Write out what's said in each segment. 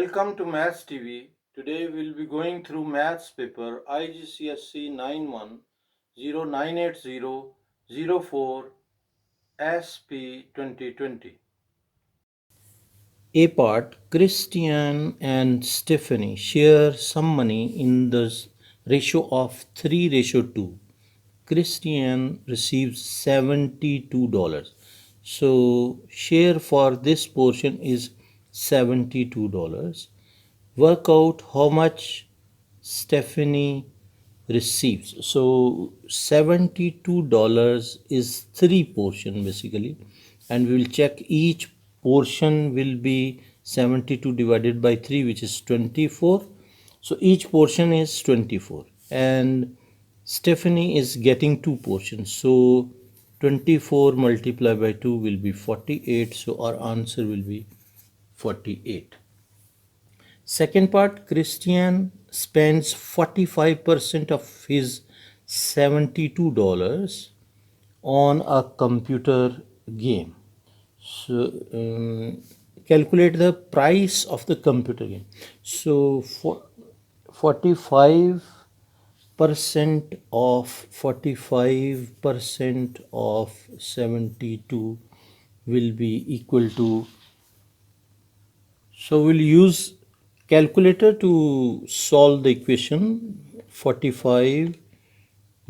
Welcome to Maths TV. Today we'll be going through Maths paper IGCSE 91098004 SP 2020. A part, Christian and Stephanie share some money in the ratio of 3:2. Christian receives $72. So share for this portion is $72. Work out how much Stephanie receives. So $72 is three portion basically, and we will check each portion will be 72 divided by 3, which is 24. So each portion is 24, and Stephanie is getting two portions. So 24 multiplied by 2 will be 48. So our answer will be 48. Second part, Christian spends 45% of his $72 on a computer game. So calculate the price of the computer game. So for 45% of 72 will be equal to, so we'll use calculator to solve the equation. 45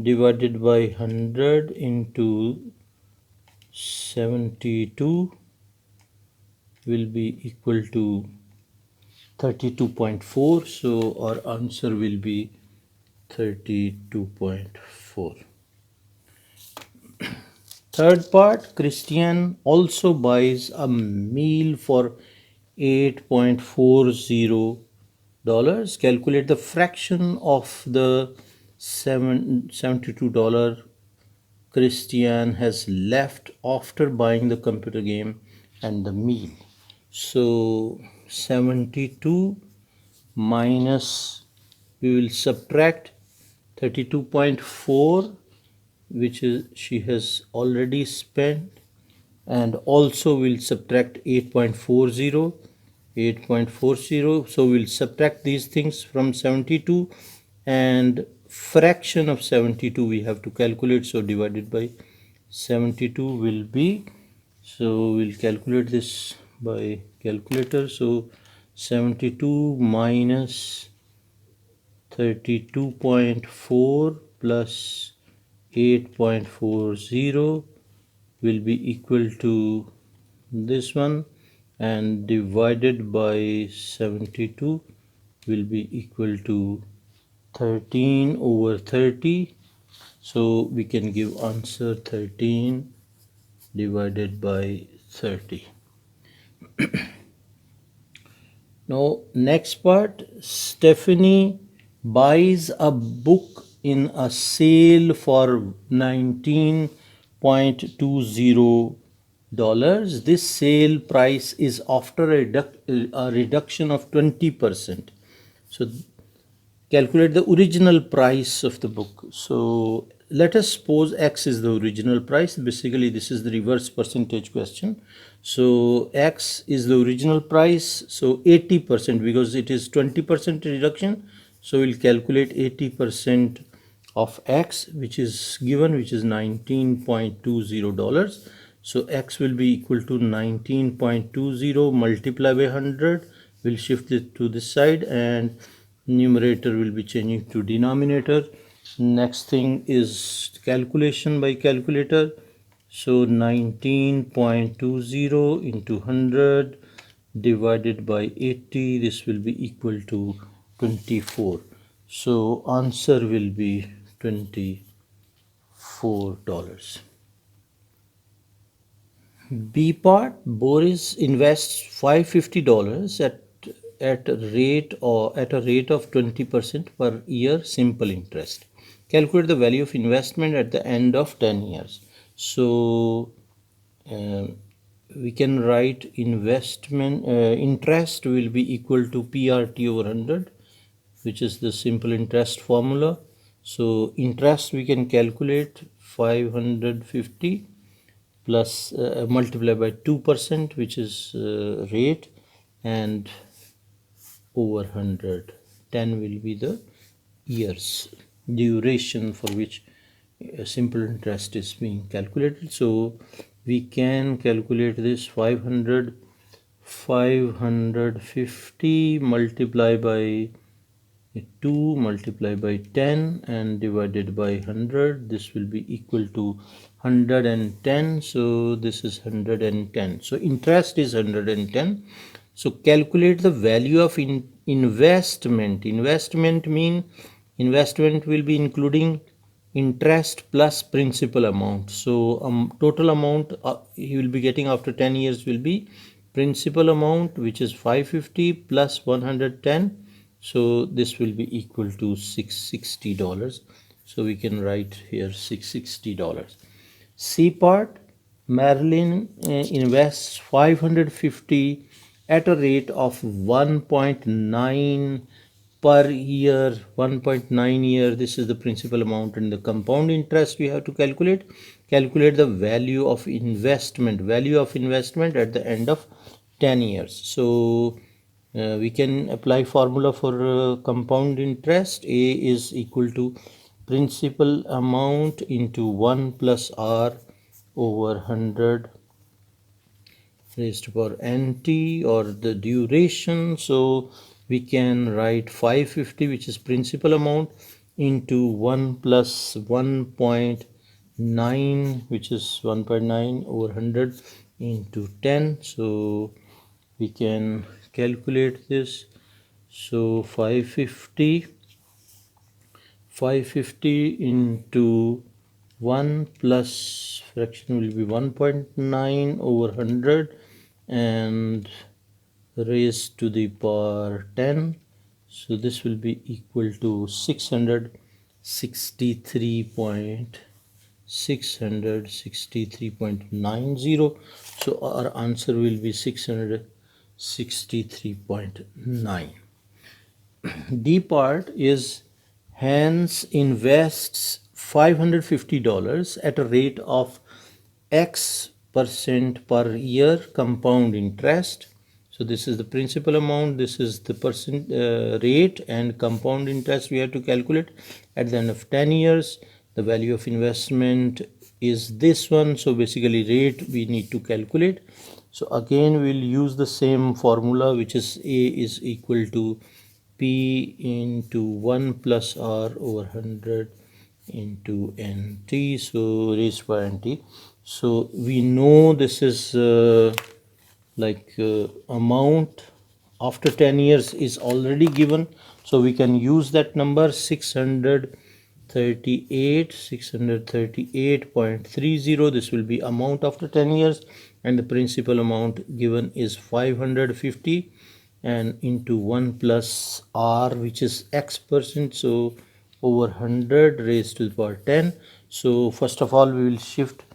divided by 100 into 72 will be equal to 32.4. So our answer will be 32.4. Third part, Christian also buys a meal for $8.40. Calculate the fraction of the $72 Christian has left after buying the computer game and the meal. So 72 minus, we will subtract 32.4, which is she has already spent, and also we'll subtract 8.40. So we'll subtract these things from 72, and fraction of 72 we have to calculate. So divided by 72 will be, so we'll calculate this by calculator. So 72 minus 32.4 plus 8.40 will be equal to this one, and divided by 72 will be equal to 13 over 30. So we can give answer 13 divided by 30. Now next part, Stephanie buys a book in a sale for $19.20. This sale price is after a reduction of 20%. So calculate the original price of the book. So let us suppose X is the original price. Basically this is the reverse percentage question. So X is the original price, so 80%, because it is 20% reduction. So we'll calculate 80% of X, which is given, which is $19.20. So X will be equal to 19.20 multiplied by 100. We'll shift it to this side, and numerator will be changing to denominator. Next thing is calculation by calculator. So 19.20 into 100 divided by 80, this will be equal to 24. So answer will be $24. B part, Boris invests $550 at a rate of 20% per year, simple interest. Calculate the value of investment at the end of 10 years. So we can write investment interest will be equal to PRT over 100, which is the simple interest formula. So interest we can calculate 550 plus multiply by 2%, which is rate, and over 100. 10 will be the years duration for which simple interest is being calculated. So we can calculate this 550 multiply by 2 multiply by 10 and divided by 100. This will be equal to 110. So this is 110. So interest is 110. So calculate the value of investment. Investment will be including interest plus principal amount. So total amount you will be getting after 10 years will be principal amount, which is 550 plus 110. So this will be equal to $660. So we can write here $660. C part, Marilyn invests 550 at a rate of 1.9 per year. 1.9 year, this is the principal amount, and the compound interest we have to calculate the value of investment at the end of 10 years. So we can apply formula for compound interest. A is equal to principal amount into 1 plus r over 100 raised to power nt, or the duration. So we can write 550, which is principal amount, into 1 plus 1.9, which is 1.9 over 100 into 10. So we can calculate this. So 550 into 1 plus fraction will be 1.9 over 100 and raised to the power 10. So this will be equal to 663.90. So our answer will be 663.9. D part is Hans invests $550 at a rate of X percent per year compound interest. So this is the principal amount, this is the percent rate, and compound interest we have to calculate at the end of 10 years. The value of investment is this one. So basically rate we need to calculate. So again we'll use the same formula, which is A is equal to P into 1 plus R over 100 into NT. So raised by NT. So we know this is amount after 10 years is already given. So we can use that number 638.30. This will be amount after 10 years, and the principal amount given is 550 and into 1 plus r, which is x percent. So over 100 raised to the power 10. So first of all we will shift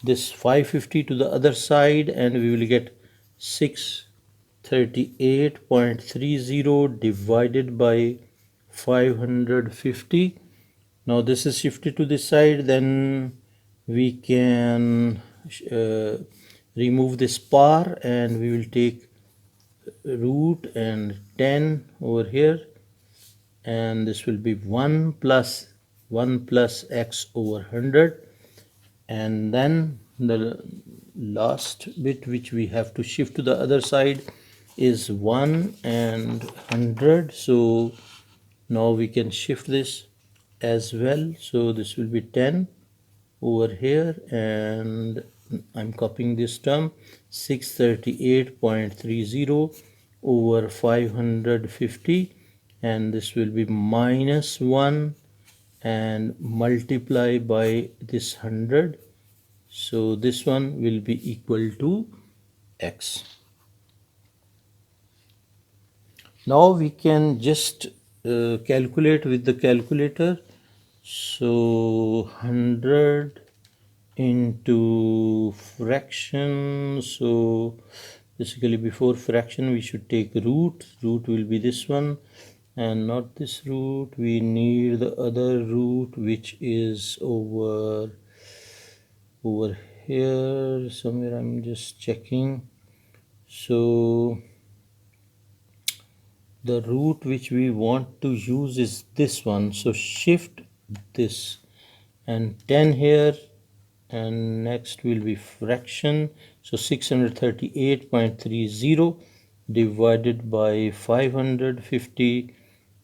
this 550 to the other side, and we will get 638.30 divided by 550. Now this is shifted to this side, then we can remove this power, and we will take root and 10 over here, and this will be 1 plus x over 100. And then the last bit which we have to shift to the other side is 1 and 100. So now we can shift this as well. So this will be 10 over here, and I'm copying this term, 638.30 over 550, and this will be minus 1 and multiply by this 100. So this one will be equal to x. Now we can just calculate with the calculator. So 100 into fraction. So basically before fraction we should take root. Root will be this one, and not this root. We need the other root, which is over here somewhere. I'm just checking. So the root which we want to use is this one, so shift this and 10 here, and next will be fraction, so 638.30 divided by 550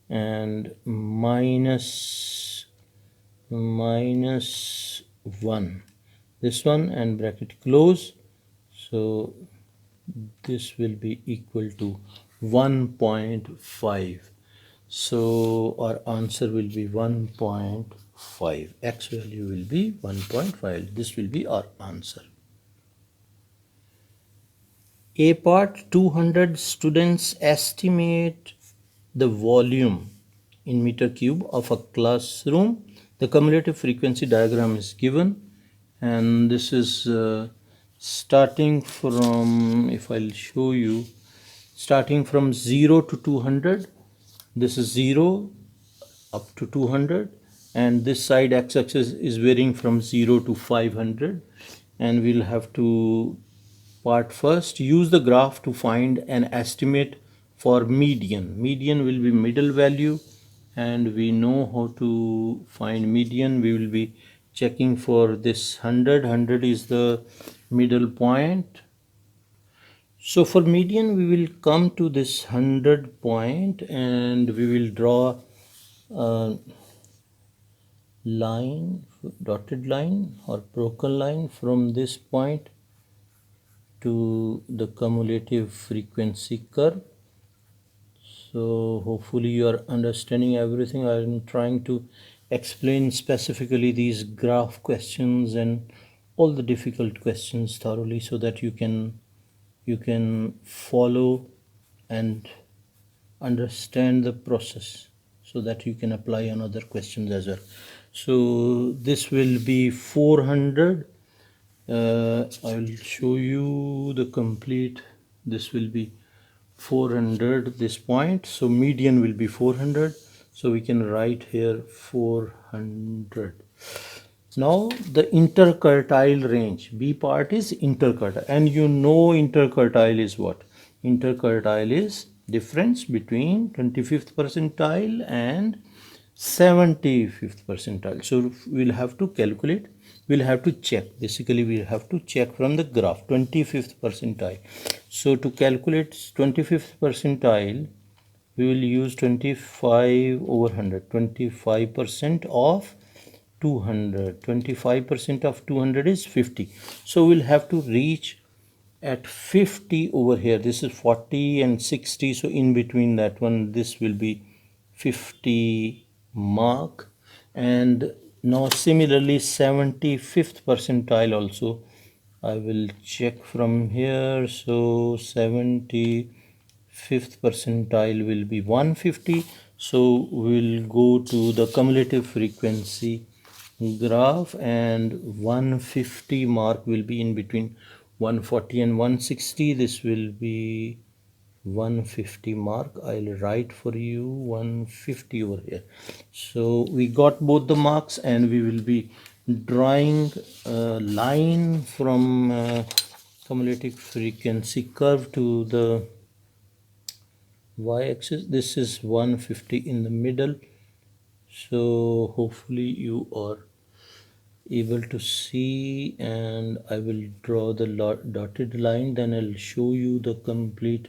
and minus 1, this one, and bracket close, so this will be equal to 1.5. So our answer will be 1.5. X value will be 1.5. This will be our answer. A part, 200 students estimate the volume in meter cube of a classroom. The cumulative frequency diagram is given, and this is starting from, if I'll show you, starting from 0 to 200. This is 0 up to 200, and this side x-axis is varying from 0 to 500, and we'll have to part first use the graph to find an estimate for median. Median will be middle value, and we know how to find median. We will be checking for this 100 is the middle point. So for median we will come to this 100 point, and we will draw a line, dotted line or broken line from this point to the cumulative frequency curve. So hopefully you are understanding everything. I am trying to explain specifically these graph questions and all the difficult questions thoroughly, so that you can follow and understand the process, so that you can apply on other questions as well. So this will be 400. I will show you the complete. This will be 400, this point, so median will be 400, so we can write here 400. Now the interquartile range, B part is interquartile, and you know interquartile is what? Interquartile is difference between 25th percentile and 75th percentile. So we'll have to calculate, we'll have to check, basically we'll have to check from the graph 25th percentile. So to calculate 25th percentile, we will use 25 over 100, 25% of 200, 25% of 200 is 50. So we'll have to reach at 50 over here. This is 40 and 60, so in between that one, this will be 50 mark. And now similarly 75th percentile also I will check from here. So 75th percentile will be 150. So we'll go to the cumulative frequency graph, and 150 mark will be in between 140 and 160. This will be 150 mark. I'll write for you 150 over here. So we got both the marks, and we will be drawing a line from cumulative frequency curve to the y-axis. This is 150 in the middle, so hopefully you are able to see, and I will draw the dotted line, then I'll show you the complete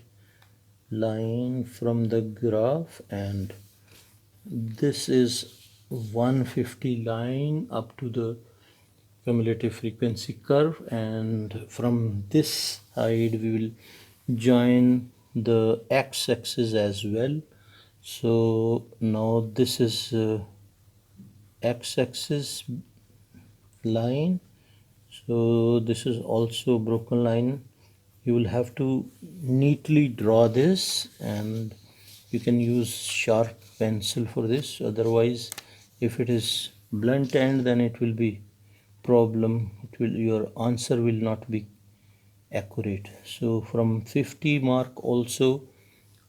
line from the graph. And this is 150 line up to the cumulative frequency curve, and from this side we will join the x-axis as well. So now this is x-axis line, so this is also broken line. You will have to neatly draw this, and you can use sharp pencil for this, otherwise if it is blunt end then it will be problem, your answer will not be accurate. So from 50 mark also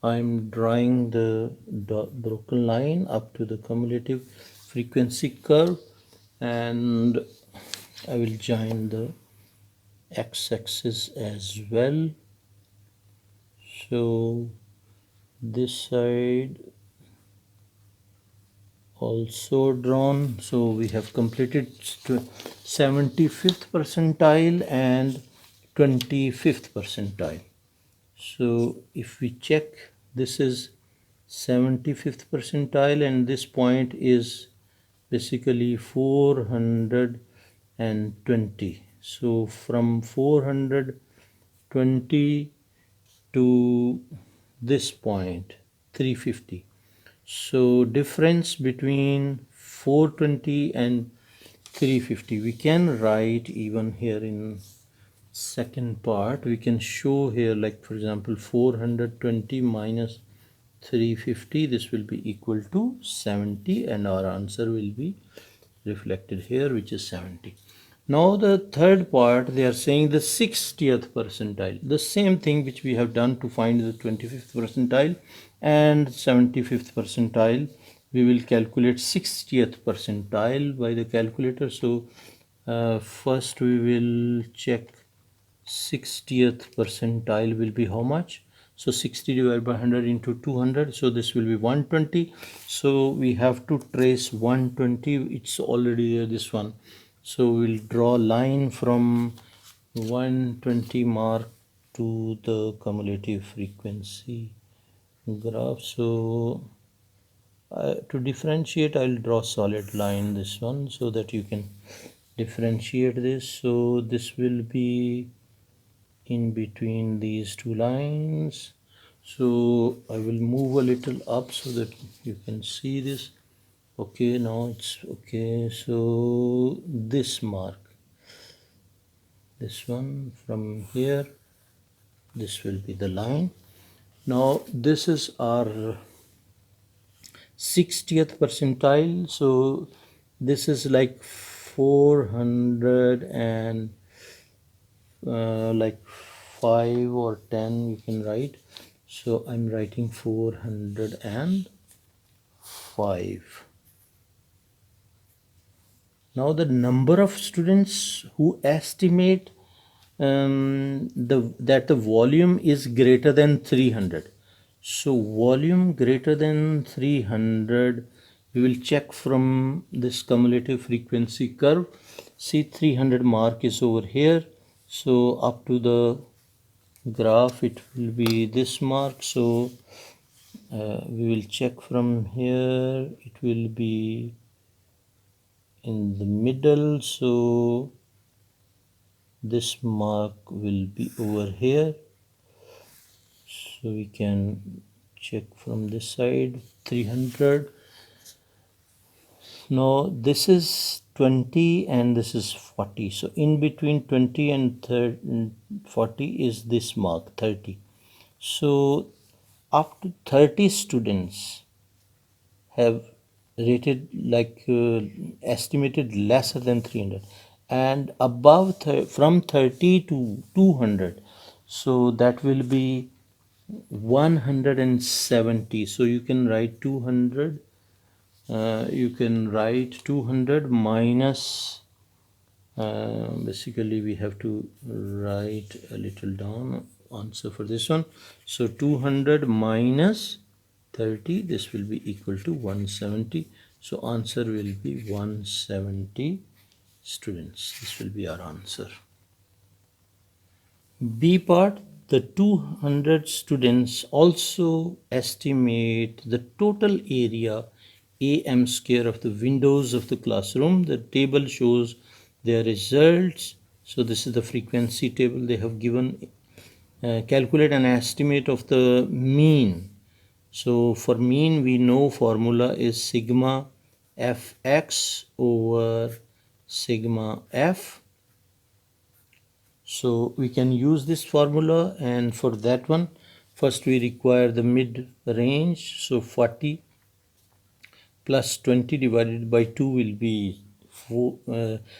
I am drawing the broken line up to the cumulative frequency curve, and I will join the x-axis as well. So this side also drawn. So we have completed 75th percentile and 25th percentile. So if we check, this is 75th percentile and this point is basically 420. So from 420 to this point 350. So difference between 420 and 350 we can write even here in second part. We can show here, like for example 420 minus 350, this will be equal to 70 and our answer will be reflected here, which is 70. Now the third part, they are saying the 60th percentile, the same thing which we have done to find the 25th percentile and 75th percentile. We will calculate 60th percentile by the calculator. So first we will check 60th percentile will be how much. So 60 divided by 100 into 200, so this will be 120. So we have to trace 120, it's already there, this one. So we'll draw a line from 120 mark to the cumulative frequency graph. So to differentiate, I'll draw solid line, this one, so that you can differentiate this. So this will be in between these two lines. So I will move a little up so that you can see this. Okay, now it's okay. So this mark, this one from here, this will be the line. Now this is our 60th percentile. So this is like 400 and like 5 or 10 you can write. So I'm writing 405. Now the number of students who estimate that the volume is greater than 300. So volume greater than 300, we will check from this cumulative frequency curve. See, 300 mark is over here. So up to the graph it will be this mark. So we will check from here, it will be in the middle. So this mark will be over here. So we can check from this side, 300. Now this is 20 and this is 40. So in between 20 and 40 is this mark, 30. So up to 30 students have rated like estimated lesser than 300, and above from 30 to 200, so that will be 170. So you can write 200, you can write 200 minus basically we have to write a little down answer for this one. So 200 minus 30, this will be equal to 170. So answer will be 170 students. This will be our answer. B part, the 200 students also estimate the total area am square of the windows of the classroom. The table shows their results. So this is the frequency table they have given. Calculate an estimate of the mean. So for mean we know formula is sigma fx over sigma f. So we can use this formula, and for that one first we require the mid range. So 40 plus 20 divided by 2 will be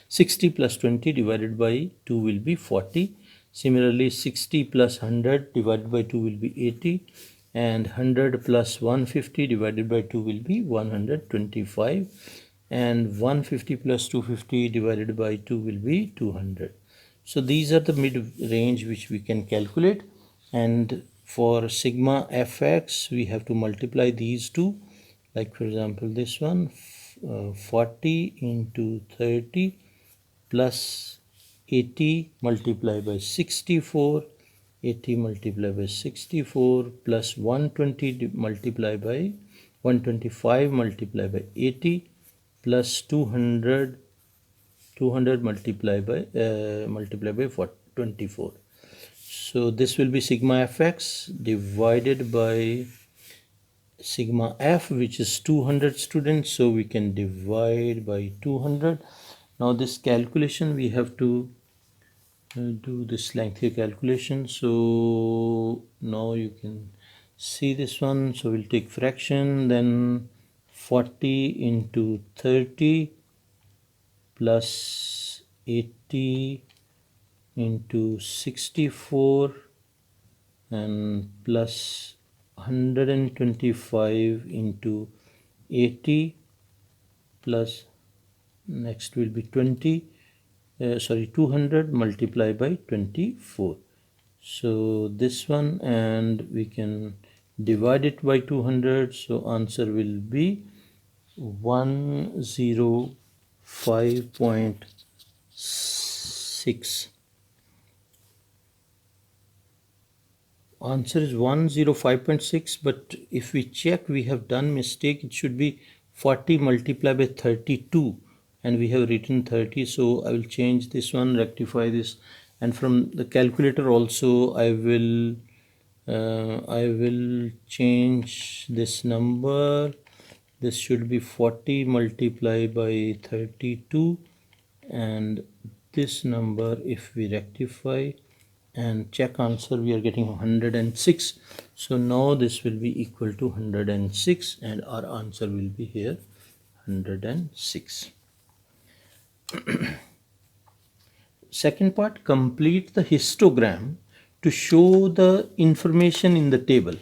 60 plus 20 divided by 2 will be 40. Similarly 60 plus 100 divided by 2 will be 80, and 100 plus 150 divided by 2 will be 125, and 150 plus 250 divided by 2 will be 200. So these are the mid range which we can calculate, and For sigma fx, we have to multiply these two. Like for example, this one, 40 into 30 plus 80 multiplied by 64, 80 multiplied by 64 plus 120 multiplied by 125 multiplied by 80 plus 200 multiplied by 24. So this will be sigma fx divided by sigma f, which is 200 students, so we can divide by 200. Now this calculation we have to do this lengthy calculation. So now you can see this one. So we'll take fraction, then 40 into 30 plus 80 into 64 and plus 125 into 80 plus next will be 200 multiplied by 24. So this one, and we can divide it by 200, so answer will be 105.6. Answer is 105.6, but if we check, we have done mistake. It should be 40 multiplied by 32 and we have written 30. So I will change this one, rectify this, and from the calculator also I will change this number. This should be 40 multiplied by 32, and this number, if we rectify and check answer, we are getting 106. So now this will be equal to 106 and our answer will be here 106. Second part, complete the histogram to show the information in the table.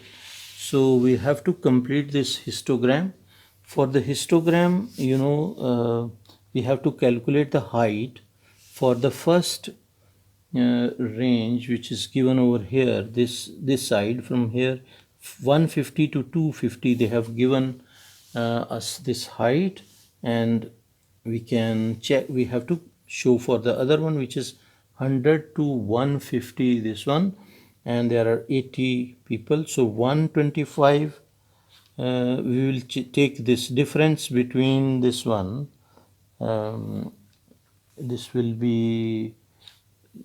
So we have to complete this histogram. For the histogram, we have to calculate the height for the first range, which is given over here, this side from here 150 to 250. They have given us this height, and we can check. We have to show for the other one, which is 100 to 150, this one, and there are 80 people, so 125. We will take this difference between this one. This will be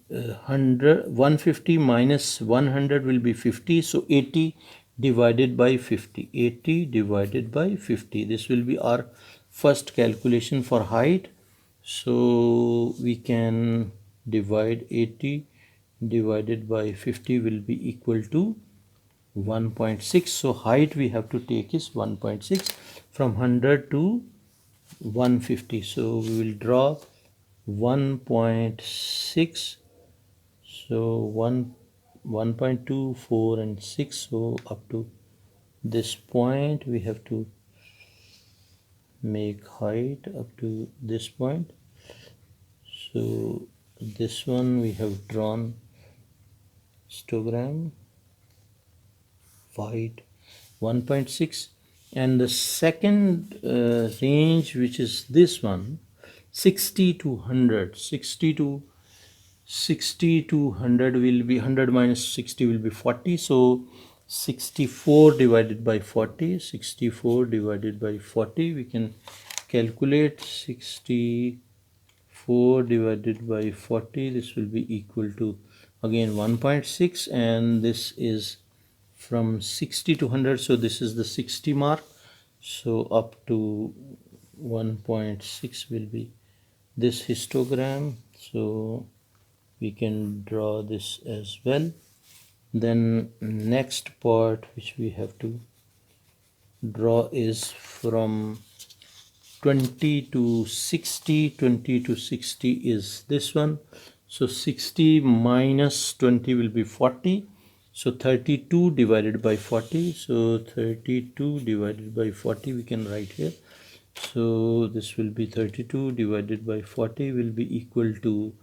150 minus 100 will be 50, so 80 divided by 50, 80 divided by 50. This will be our first calculation for height. So we can divide 80 divided by 50 will be equal to 1.6. So height we have to take is 1.6 from 100 to 150. So we will draw 1.6. So 1.2, 4 and 6. So up to this point we have to make height up to this point. So this one we have drawn histogram, height 1.6, and the second range, which is this one, 60 to 100. 60 to 100 will be 100 minus 60 will be 40. So 64 divided by 40, 64 divided by 40, we can calculate 64 divided by 40. This will be equal to again 1.6, and this is from 60 to 100, so this is the 60 mark. So up to 1.6 will be this histogram. So we can draw this as well. Then next part which we have to draw is from 20 to 60. 20 to 60 is this one. So 60 minus 20 will be 40. So 32 divided by 40. So 32 divided by 40 we can write here. So this will be 32 divided by 40 will be equal to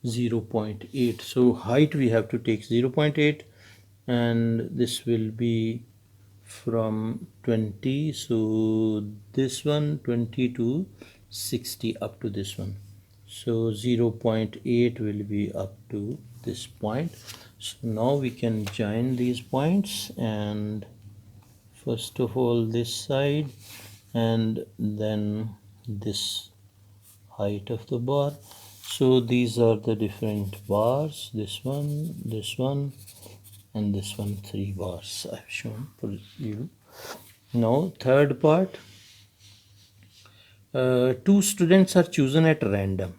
0.8. So height we have to take 0.8, and this will be from 20, so this one 20 to 60 up to this one, so 0.8 will be up to this point. So now we can join these points, and first of all this side and then this height of the bar. So these are the different bars, this one and this one, 3 bars I've shown for you. Now third part, 2 students are chosen at random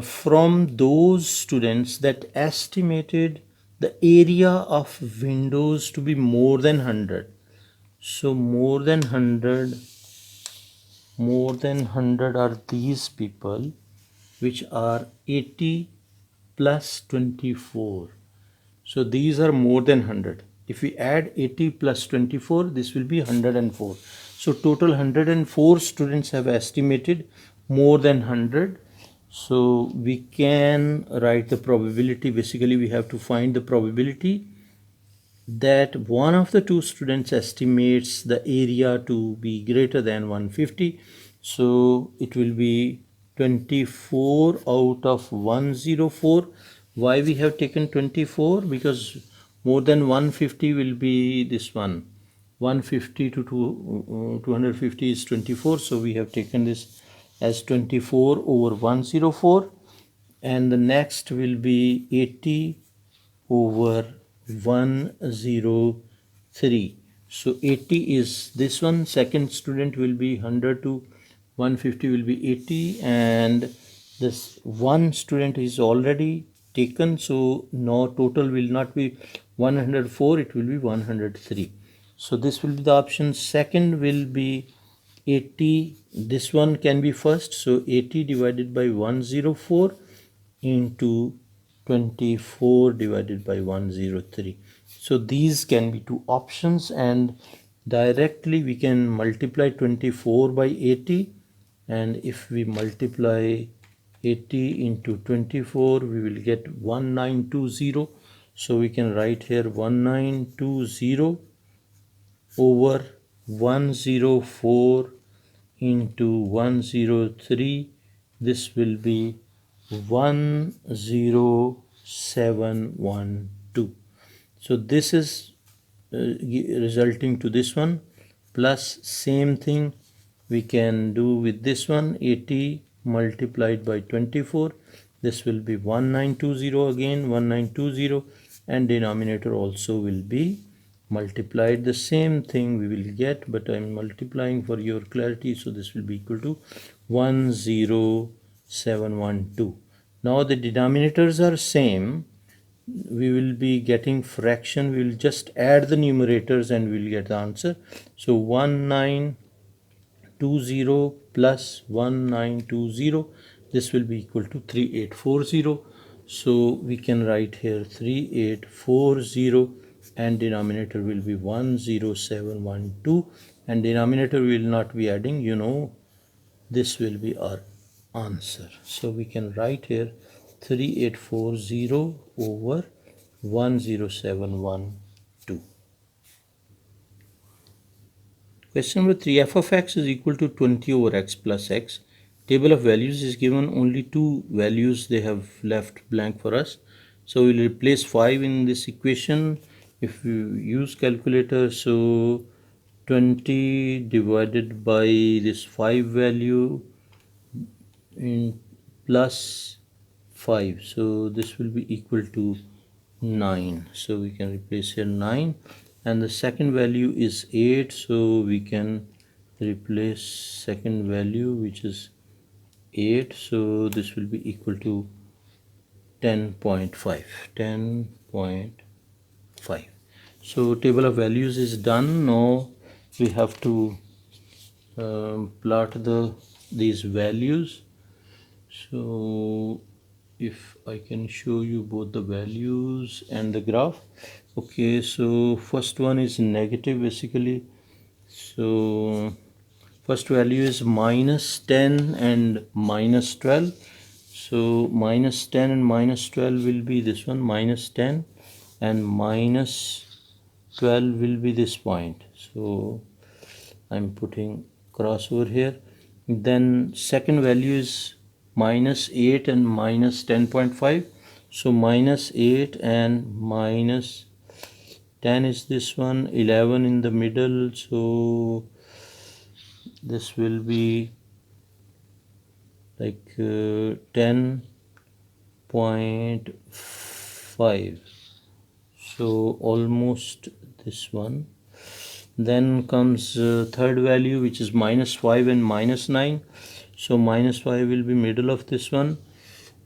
from those students that estimated the area of windows to be more than 100. So more than 100 are these people, which are 80 plus 24. So these are more than 100. If we add 80 plus 24, this will be 104. So total 104 students have estimated more than 100. So we can write the probability. Basically, we have to find the probability that one of the 2 students estimates the area to be greater than 150. So it will be 24 out of 104. Why we have taken 24? Because more than 150 will be this one. 150 to 250 is 24. So we have taken this as 24 over 104. And the next will be 80 over 103. So 80 is this one. Second student will be 100 to 150 will be 80, and this one student is already taken, so no, total will not be 104, it will be 103. So this will be the option. Second will be 80. This one can be first, so 80 divided by 104 into 24 divided by 103. So these can be 2 options, and directly we can multiply 24 by 80, and if we multiply 80 into 24, we will get 1920. So we can write here 1920 over 104 into 103. This will be 10712. So this is resulting to this one, plus same thing we can do with this one. 80 multiplied by 24, this will be 1920 again, 1920, and denominator also will be multiplied. The same thing we will get, but I'm multiplying for your clarity, so this will be equal to 10712. Now the denominators are same. We will be getting fraction. We will just add the numerators and we will get the answer. So 1920 plus 1920, this will be equal to 3840. So we can write here 3840, and denominator will be 10712, and denominator will not be adding, this will be our answer. So we can write here 3840 over 10712. Question number 3, f of x is equal to 20 over x plus x. Table of values is given, only 2 values they have left blank for us. So we'll replace 5 in this equation. If you use calculator, so 20 divided by this 5 value in plus 5, so this will be equal to 9. So we can replace here 9, and the second value is 8, so we can replace second value, which is 8, so this will be equal to 10.5. So table of values is done. Now we have to plot these values. So if I can show you both the values and the graph. Okay, so first one is negative basically. So first value is minus 10 and minus 12. So minus 10 and minus 12 will be this one, minus 10, and minus 12 will be this point. So I'm putting cross over here. Then second value is minus 8 and minus 10.5. So minus 8 and minus 10 is this one, 11 in the middle. So this will be like 10.5. So almost this one. Then comes third value, which is minus 5 and minus 9. So minus 5 will be middle of this one,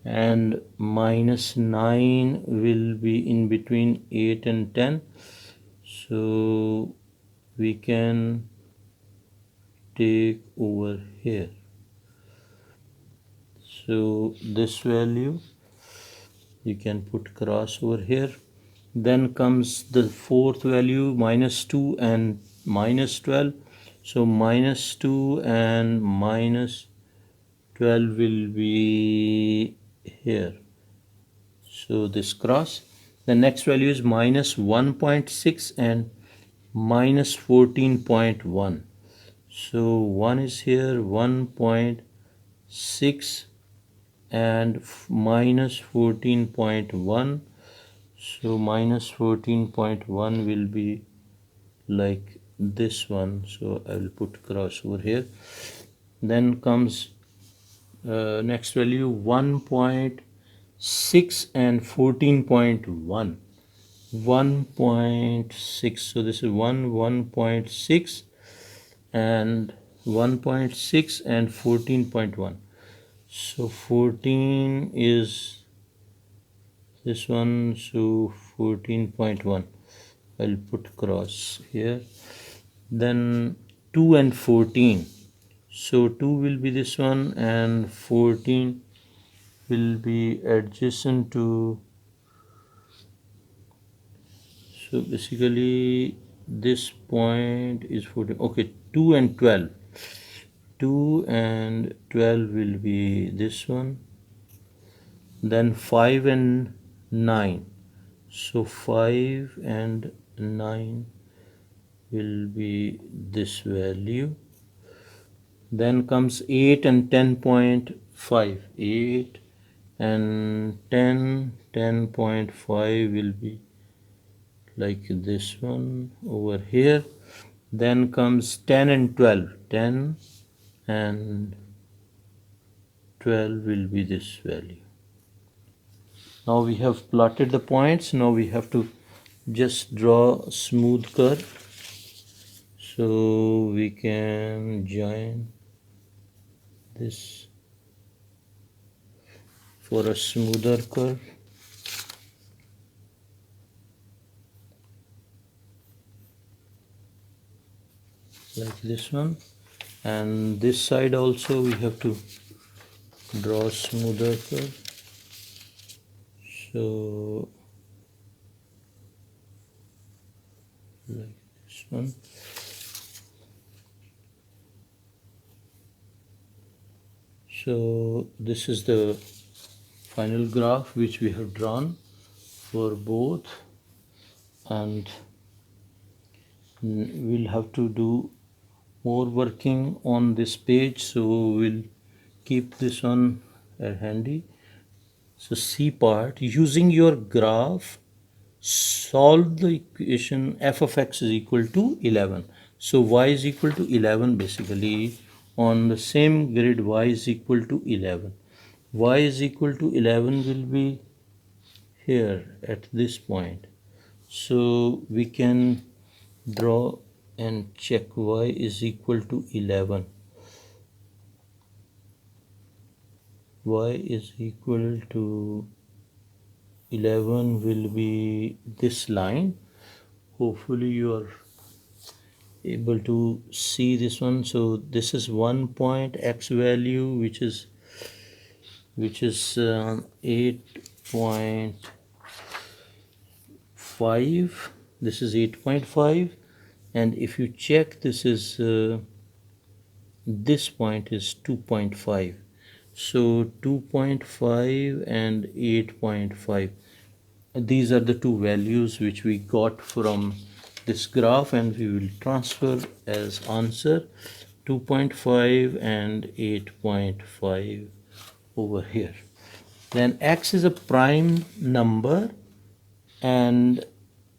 and minus 9 will be in between 8 and 10. So we can take over here. So this value you can put cross over here. Then comes the fourth value, minus 2 and minus 12. So minus 2 and minus 12 will be here. So this cross. The next value is minus 1.6 and minus 14.1. So 1 is here, 1.6 and minus 14.1. So minus 14.1 will be like this one. So I will put cross over here. Then comes next value 1.6 and 14.1. 1.6. So this is 1.6 and 1.6 and 14.1. So 14 is this one, so 14.1. I'll put cross here. Then 2 and 14. So 2 will be this one and 14 will be adjacent to. So basically this point is 14. Okay, 2 and 12. 2 and 12 will be this one. Then 5 and 9. So 5 and 9 will be this value. Then comes 8 and 10.5. 8 and 10, 10.5 will be like this one over here. Then comes 10 and 12. 10 and 12 will be this value. Now we have plotted the points. Now we have to just draw a smooth curve. So we can join this for a smoother curve. Like this one. And this side also we have to draw a smoother curve. So like this one. So this is the final graph which we have drawn for both, and we'll have to do more working on this page, so we'll keep this one handy. So C part, using your graph, solve the equation f of x is equal to 11. So y is equal to 11. Basically on the same grid y is equal to 11. Y is equal to 11 will be here at this point. So we can draw and check y is equal to 11. Y is equal to 11 will be this line. Hopefully you are able to see this one. So this is 1 point x value, which is 8.5. This is 8.5, and if you check, this is this point is 2.5. So 2.5 and 8.5. these are the two values which we got from this graph, and we will transfer as answer 2.5 and 8.5 over here. Then x is a prime number and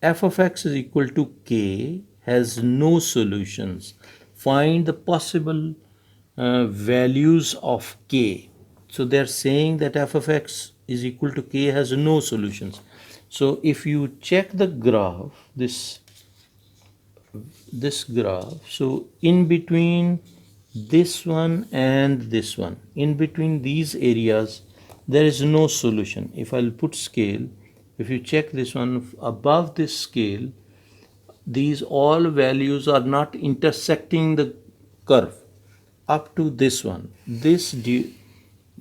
f of x is equal to k has no solutions. Find the possible values of k. So they're saying that f of x is equal to k has no solutions. So if you check the graph, this graph, so in between this one and this one, in between these areas, there is no solution. If I'll put scale, if you check this one above this scale, these all values are not intersecting the curve up to this one. This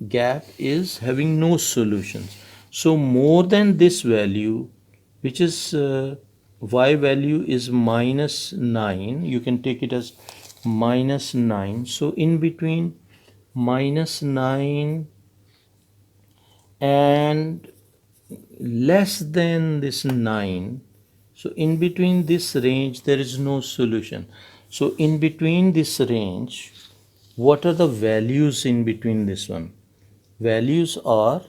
gap is having no solutions. So more than this value, which is y value is -9, you can take it as -9. So in between -9 and less than this 9, so in between this range there is no solution. So in between this range, what are the values in between this one? Values are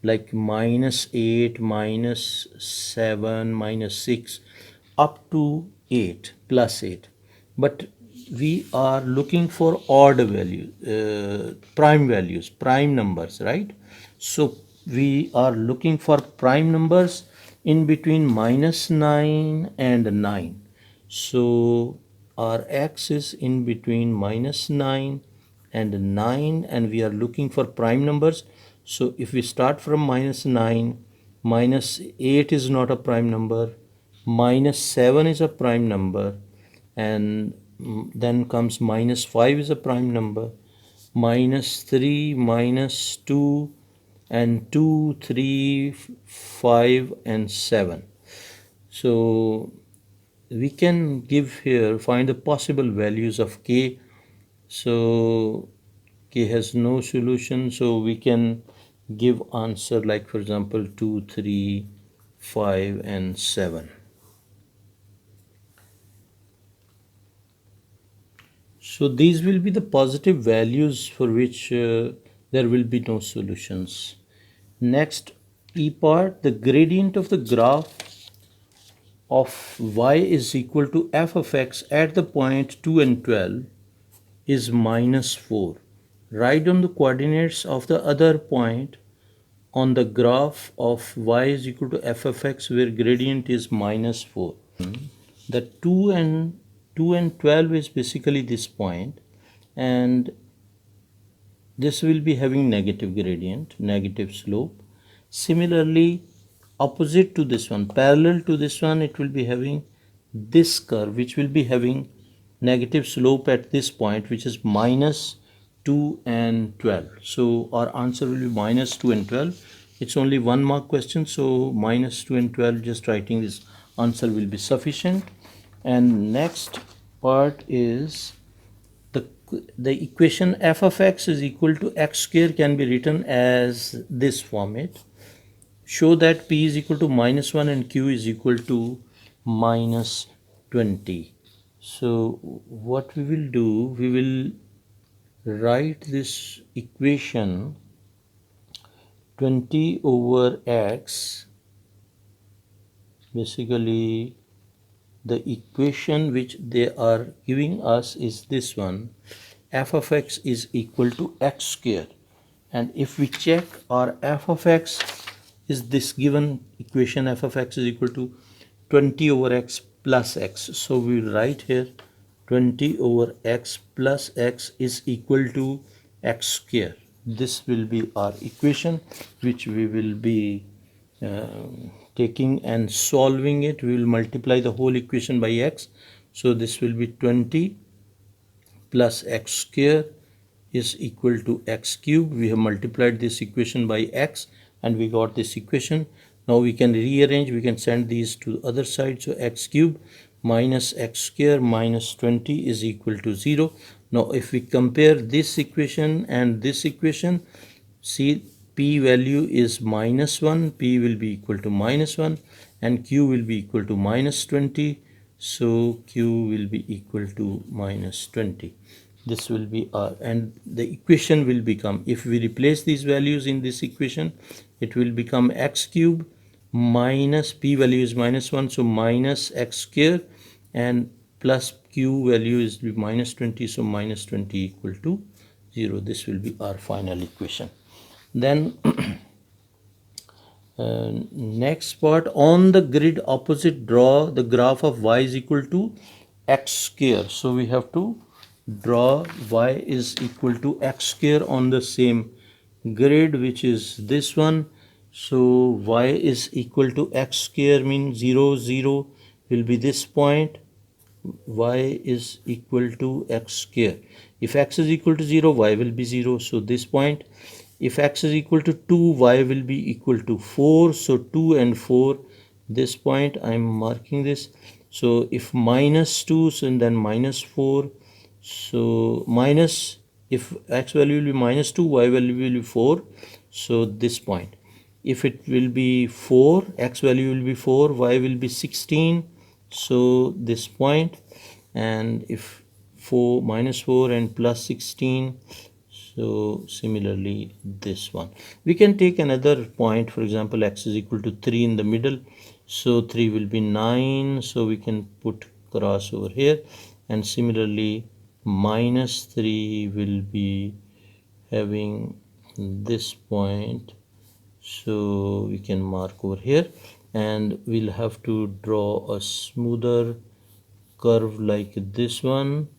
like -8, -7, -6 up to 8, +8. But we are looking for odd value, prime values, prime numbers, right? So we are looking for prime numbers in between -9 and 9. So our x is in between -9 and 9, and we are looking for prime numbers. So if we start from -9, -8 is not a prime number, -7 is a prime number, and then comes -5 is a prime number, -3, -2, and 2, 3, 5, and 7. So we can give here, find the possible values of k. So k has no solution, so we can give answer like, for example, 2, 3, 5, and 7. So these will be the positive values for which there will be no solutions. Next, E part, the gradient of the graph of y is equal to f of x at the point 2 and 12 is -4. Write down the coordinates of the other point on the graph of y is equal to f of x where gradient is -4. The 2 and 12 is basically this point, and this will be having negative gradient, negative slope. Similarly, opposite to this one, parallel to this one, it will be having this curve which will be having negative slope at this point, which is -2 and 12. So our answer will be -2 and 12. It's only 1 mark question, so -2 and 12, just writing this answer will be sufficient. And next part is the equation f of x is equal to x square can be written as this format. Show that p is equal to -1 and q is equal to -20. So what we will do, we will write this equation 20 over x, basically the equation which they are giving us is this one, f of x is equal to x square. And if we check our f of x is this given equation, f of x is equal to 20 over x plus x. So we will write here 20 over x plus x is equal to x square. This will be our equation which we will be taking and solving it. We will multiply the whole equation by x. So this will be 20 plus x square is equal to x cube. We have multiplied this equation by x and we got this equation. Now we can rearrange, we can send these to the other side. So x cube minus x square minus 20 is equal to 0. Now if we compare this equation and this equation, see P value is minus 1, P will be equal to minus 1, and Q will be equal to minus 20. So Q will be equal to minus 20. This will be R, and the equation will become, if we replace these values in this equation, it will become x cube minus P value is minus 1, so minus x square, and plus Q value is minus 20, so minus 20 equal to 0. This will be our final equation. Then next part, on the grid opposite, draw the graph of y is equal to x square. So we have to draw y is equal to x square on the same grid, which is this one. So y is equal to x square means 0, 0 will be this point. Y is equal to x square. If x is equal to 0, y will be 0. So this point. If x is equal to 2, y will be equal to 4. So 2 and 4, this point I am marking this. So if minus 2, so then minus 4. So minus, if x value will be minus 2, y value will be 4. So this point. If it will be 4, x value will be 4, y will be 16. So this point. And if 4 minus 4 and plus 16, so similarly this one. We can take another point, for example x is equal to 3 in the middle, so 3 will be 9, so we can put cross over here, and similarly minus 3 will be having this point, so we can mark over here, and we'll have to draw a smoother curve like this one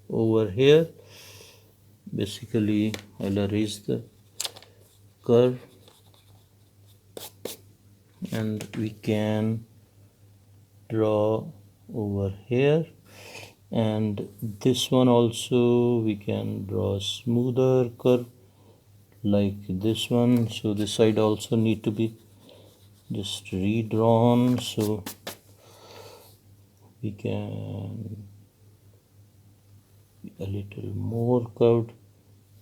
over here. Basically I'll erase the curve, and we can draw over here, and this one also we can draw a smoother curve like this one. So this side also need to be just redrawn, so we can a little more curved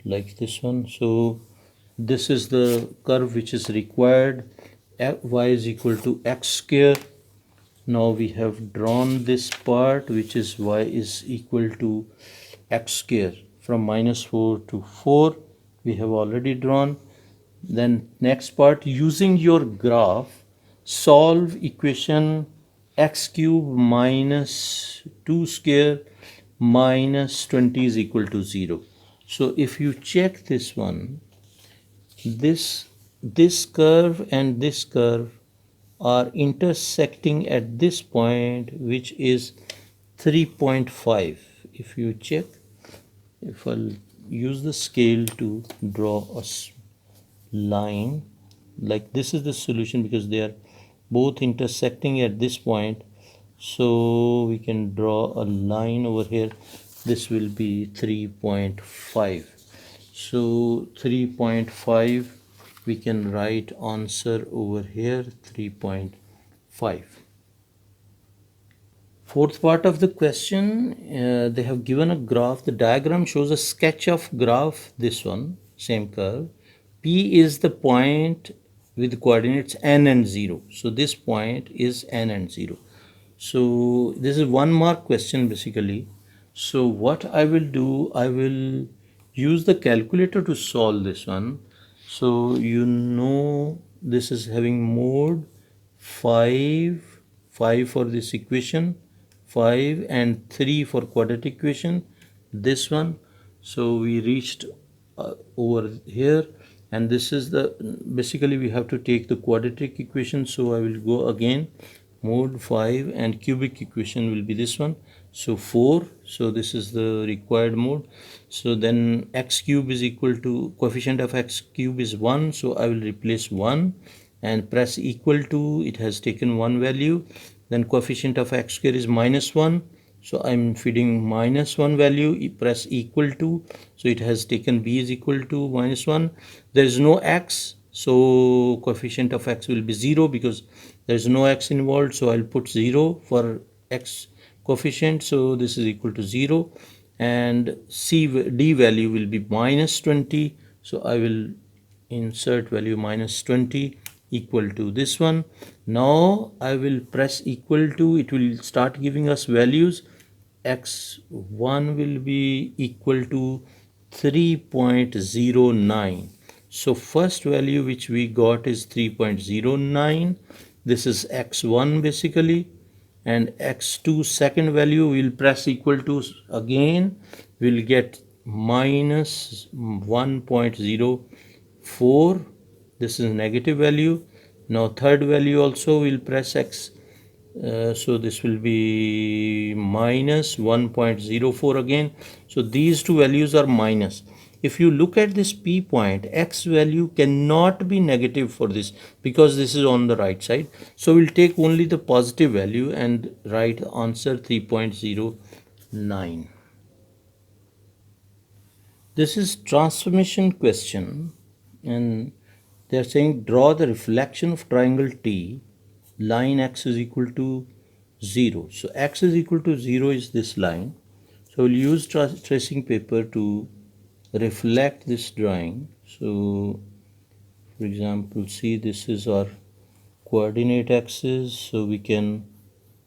like this one. So this is the curve which is required. Y is equal to x square. Now we have drawn this part, which is y is equal to x square. From minus 4 to 4 we have already drawn. Then next part, using your graph, solve equation x cube minus 2 square minus 20 is equal to 0. So if you check this one, this curve and this curve are intersecting at this point, which is 3.5. If you check, if I'll use the scale to draw a line, like this is the solution because they are both intersecting at this point, so we can draw a line over here. This will be 3.5. so 3.5, we can write answer over here, 3.5. Fourth part of the question, they have given a graph. The diagram shows a sketch of graph, this one, same curve. P is the point with coordinates n and 0. So this point is n and 0. So this is 1 mark question basically. So what I will do, I will use the calculator to solve this one. So you know this is having mode 5 for this equation, 5 and 3 for quadratic equation, this one. So we reached over here, and this is the, basically we have to take the quadratic equation. So I will go again, mode 5, and cubic equation will be this one, so 4. So this is the required mode. So then x cube is equal to, coefficient of x cube is 1, so I will replace 1 and press equal to, it has taken 1 value. Then coefficient of x square is minus 1, so I'm feeding minus 1 value, press equal to, so it has taken b is equal to minus 1. There is no x, so coefficient of x will be 0 because there is no x involved, so I'll put 0 for x coefficient, so this is equal to 0. And d value will be minus 20, so I will insert value minus 20 equal to this one. Now I will press equal to, it will start giving us values. X1 will be equal to 3.09. So first value which we got is 3.09. This is X1 basically, and X2 second value we'll press equal to again, we'll get minus 1.04. This is negative value. Now third value also we'll press X, so this will be minus 1.04 again. So these two values are minus. If you look at this P point, X value cannot be negative for this because this is on the right side. So we'll take only the positive value and write answer 3.09. This is transformation question, and they are saying draw the reflection of triangle T, line x is equal to 0. So x is equal to 0 is this line. So we'll use tracing paper to reflect this drawing. So for example, see, this is our coordinate axis, so we can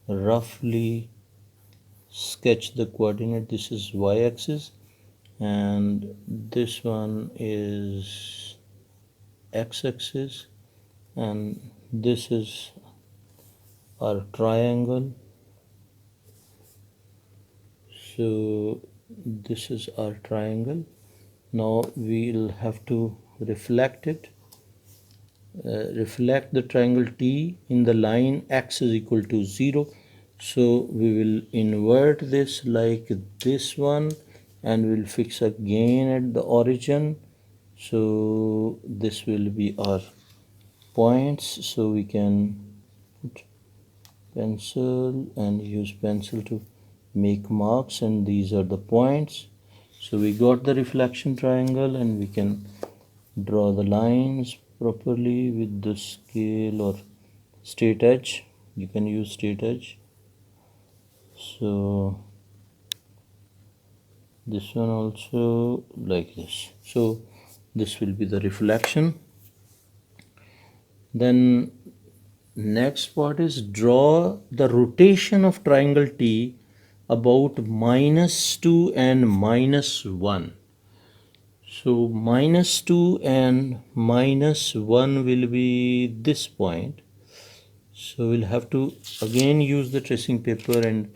roughly sketch the coordinate. This is y-axis and this one is x-axis, and this is our triangle. So this is our triangle. Now we'll have to reflect it, reflect the triangle T in the line x is equal to 0. So we will invert this like this one, and we'll fix again at the origin. So this will be our points, so we can put pencil and use pencil to make marks, and these are the points. So we got the reflection triangle, and we can draw the lines properly with the scale or straight edge. You can use straight edge. So this one also like this. So this will be the reflection. Then next part is draw the rotation of triangle T about -2 and -1. So -2 and -1 will be this point. So we'll have to again use the tracing paper and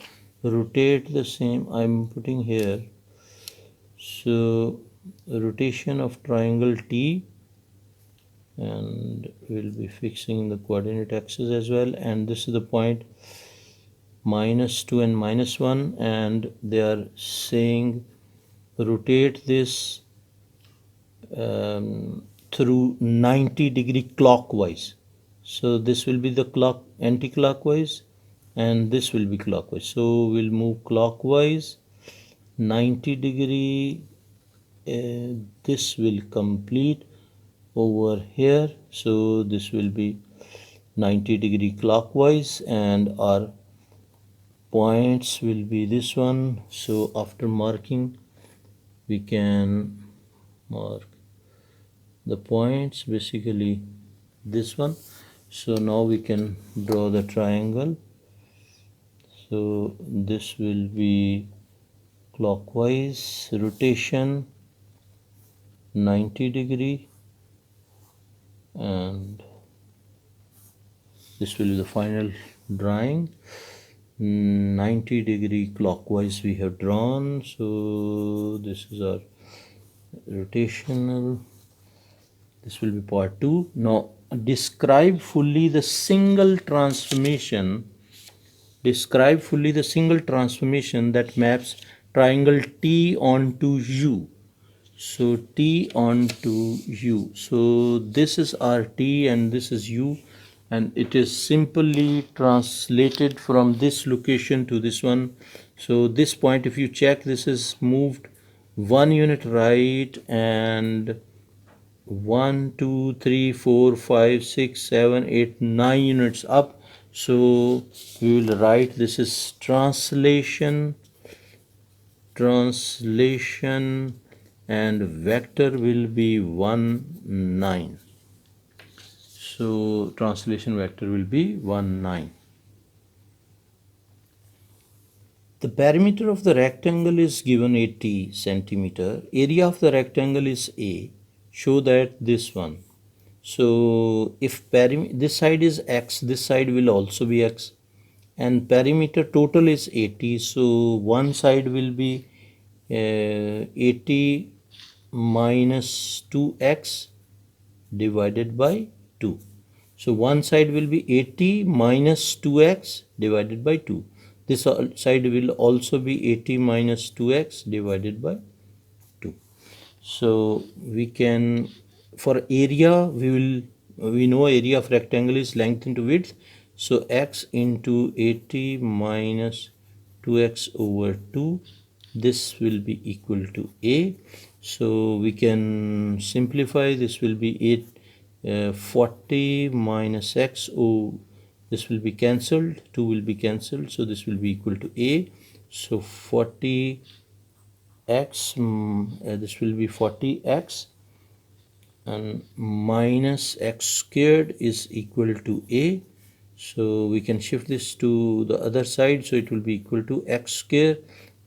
rotate the same I'm putting here. So rotation of triangle T, and we'll be fixing the coordinate axis as well, and this is the point -2 and -1, and they are saying rotate this through 90-degree clockwise. So this will be the clock anti-clockwise, and this will be clockwise. So we'll move clockwise 90-degree. This will complete over here, so this will be 90-degree clockwise, and our points will be this one. So after marking, we can mark the points, basically this one. So now we can draw the triangle. So this will be clockwise rotation 90-degree, and this will be the final drawing. 90-degree clockwise we have drawn. So this is our rotational. This will be part 2. Now describe fully the single transformation. Describe fully the single transformation that maps triangle T onto U. So T onto U. So this is our T and this is U, and it is simply translated from this location to this one. So this point, if you check, this is moved 1 unit right, and 1 2 3 4 5 6 7 8 9 units up. So we will write this is translation, and vector will be 1 9. So translation vector will be 1 9. The perimeter of the rectangle is given 80 centimeter. Area of the rectangle is A. Show that this one. So if this side is x, this side will also be x, and perimeter total is 80. So one side will be 80 minus 2x divided by 2. So one side will be 80 minus 2x divided by 2. This side will also be 80 minus 2x divided by 2. So we can, for area, we know area of rectangle is length into width. So x into 80 minus 2x over 2, this will be equal to a. So we can simplify, this will be 40 minus x, this will be cancelled, 2 will be cancelled, so this will be equal to a. So 40 x, this will be 40x, and minus x squared is equal to a. So we can shift this to the other side, so it will be equal to x square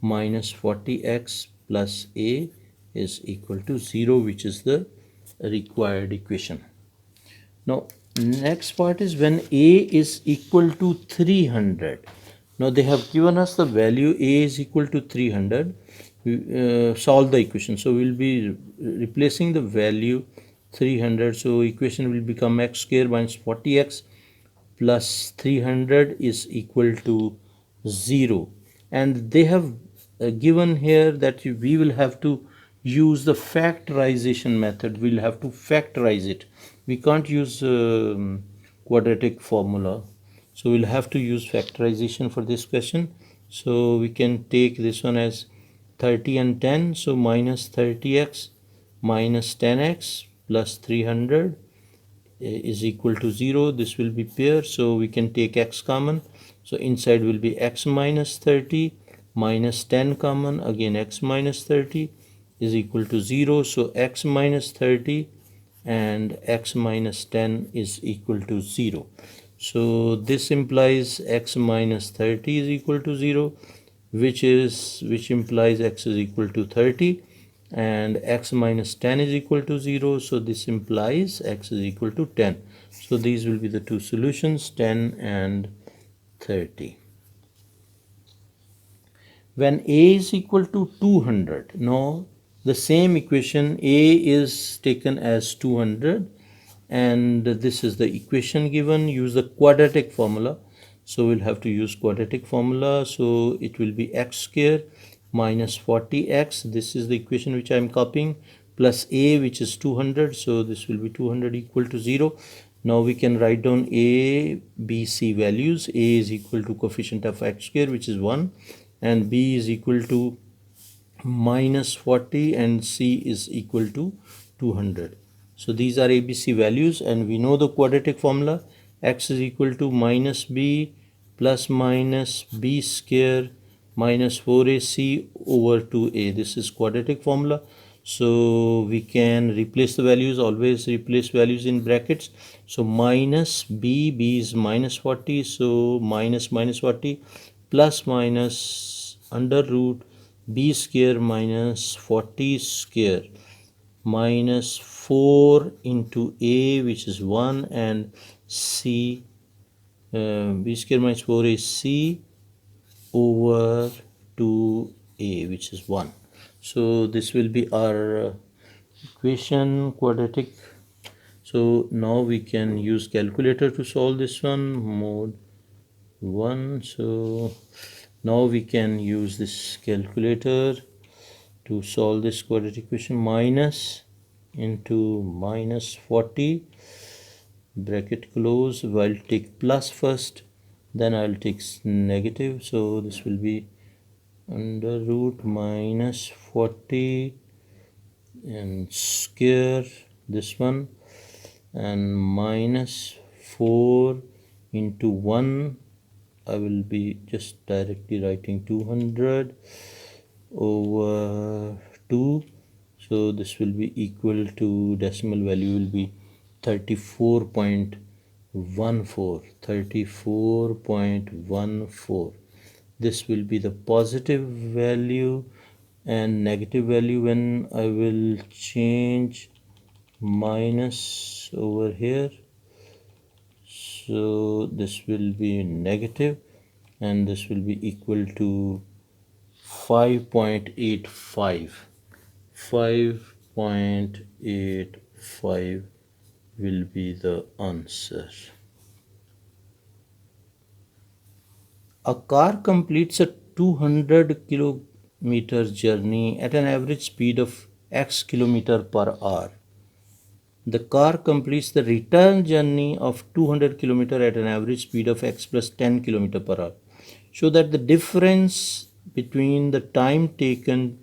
minus 40x plus a is equal to 0, which is the required equation. Now next part is when a is equal to 300. Now they have given us the value a is equal to 300. We solve the equation. So we will be replacing the value 300. So equation will become x square minus 40x plus 300 is equal to 0. And they have given here that we will have to use the factorization method. We'll have to factorize it. We can't use quadratic formula. So we'll have to use factorization for this question. So we can take this one as 30 and 10. So minus 30x minus 10x plus 300 is equal to 0. This will be pair, so we can take x common. So inside will be x minus 30 minus 10 common, again x minus 30 is equal to 0. So x minus 30 and x minus 10 is equal to 0. So this implies x minus 30 is equal to 0, which implies x is equal to 30, and x minus 10 is equal to 0. So this implies x is equal to 10. So these will be the two solutions, 10 and 30. When a is equal to 200, now the same equation, a is taken as 200, and this is the equation given. Use the quadratic formula. So we'll have to use quadratic formula. So it will be x square minus 40x, this is the equation which I am copying, plus a, which is 200. So this will be 200 equal to 0. Now we can write down a, b, c values. A is equal to coefficient of x square, which is 1, and b is equal to minus 40, and c is equal to 200. So these are ABC values, and we know the quadratic formula. X is equal to minus b plus minus b square minus 4ac over 2a. This is quadratic formula. So we can replace the values, always replace values in brackets. So minus b is minus 40, so minus 40 plus minus under root b square minus 40 square minus 4 into a, which is 1, and c, b square minus 4 is c over 2a, which is 1. So this will be our equation, quadratic. So now we can use calculator to solve this one, mode 1. So now we can use this calculator to solve this quadratic equation. Minus into minus 40, bracket close. I'll take plus first, then I'll take negative. So this will be under root minus 40 and square this one, and minus 4 into 1. I will be just directly writing 200 over 2. So So this will be equal to, decimal value will be 34.14. 34.14. This will be the positive value, and negative value, when I will change minus over here, so this will be negative, and this will be equal to 5.85. 5.85 will be the answer. A car completes a 200 kilometer journey at an average speed of x kilometer per hour. The car completes the return journey of 200 km at an average speed of x plus 10 km per hour. Show that the difference between the time taken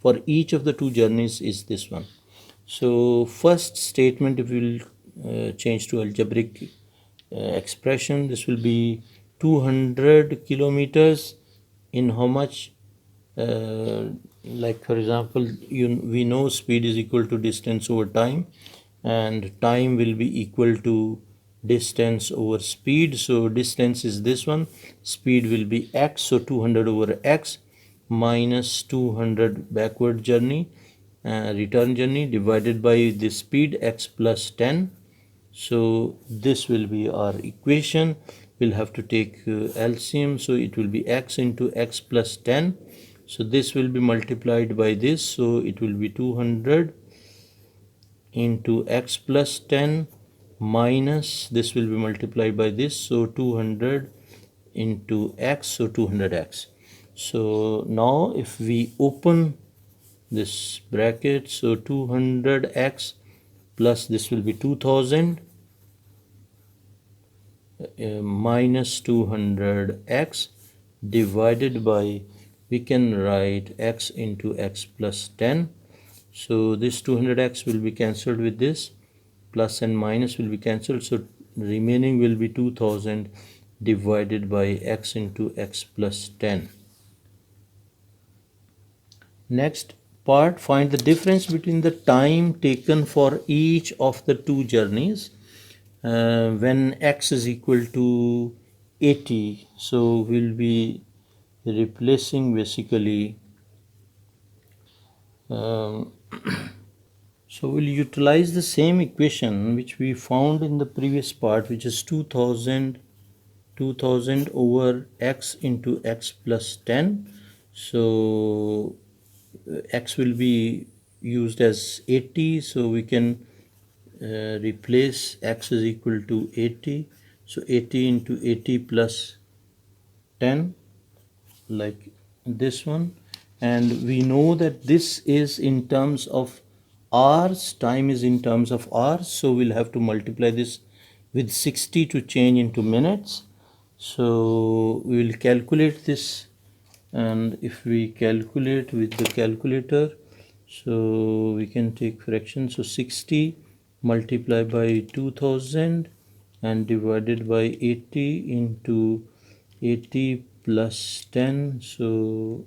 for each of the two journeys is this one. So first statement, if we will change to algebraic expression, this will be 200 kilometers in how much, like for example, we know speed is equal to distance over time, and time will be equal to distance over speed. So distance is this one, speed will be x, so 200 over x minus 200 backward journey, return journey, divided by the speed x plus 10. So this will be our equation. We'll have to take LCM, so it will be x into x plus 10. So this will be multiplied by this, so it will be 200 into x plus 10 minus, this will be multiplied by this, so 200 into x, so 200x. So now if we open this bracket, so 200x plus this will be 2000 minus 200x divided by, we can write x into x plus 10. So this 200x will be cancelled with this, plus and minus will be cancelled, so remaining will be 2000 divided by x into x plus 10. Next part, find the difference between the time taken for each of the two journeys when x is equal to 80. So we'll be replacing basically so we'll utilize the same equation which we found in the previous part, which is 2000 over x into x plus 10. So x will be used as 80, so we can replace x is equal to 80. So 80 into 80 plus 10, like this one, and we know that this is in terms of hours, time is in terms of hours, so we'll have to multiply this with 60 to change into minutes. So we will calculate this, and if we calculate with the calculator, so we can take fraction, so 60 multiplied by 2000 and divided by 80 into 80 plus 10, so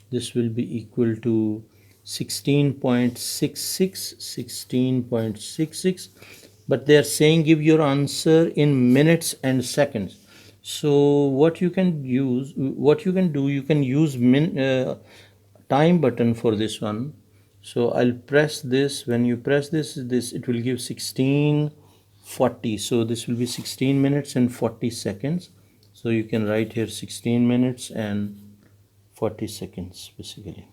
this will be equal to 16.66, but they are saying give your answer in minutes and seconds. So what you can do, you can use time button for this one. So I'll press this, when you press this it will give 16:40, so this will be 16 minutes and 40 seconds. So you can write here 16 minutes and 40 seconds basically.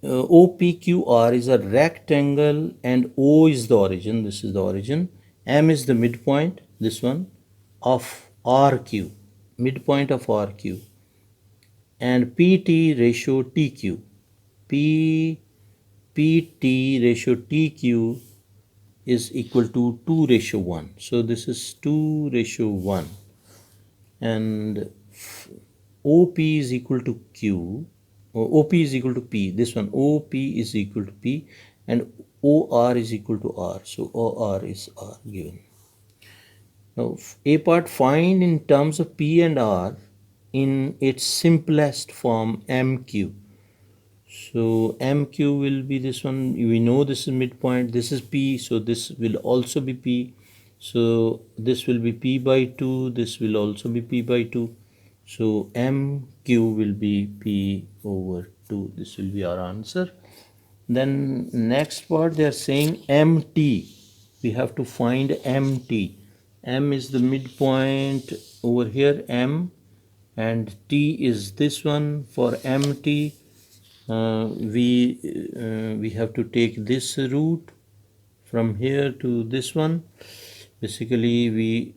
OPQR is a rectangle and O is the origin, this is the origin, M is the midpoint, this one, of RQ, midpoint of RQ, and PT ratio TQ. PT ratio TQ is equal to 2:1. So this is 2:1, and OP is equal to Q, or OP is equal to P. This one, OP is equal to P, and OR is equal to R. So OR is R given. Now A part, find in terms of P and R in its simplest form MQ. So MQ will be this one. We know this is midpoint. This is P. So this will also be P. So this will be P by 2. This will also be P by 2. So MQ will be P over 2. This will be our answer. Then next part they are saying MT. We have to find MT. M is the midpoint over here, M, and T is this one. For MT, we have to take this route from here to this one. Basically, we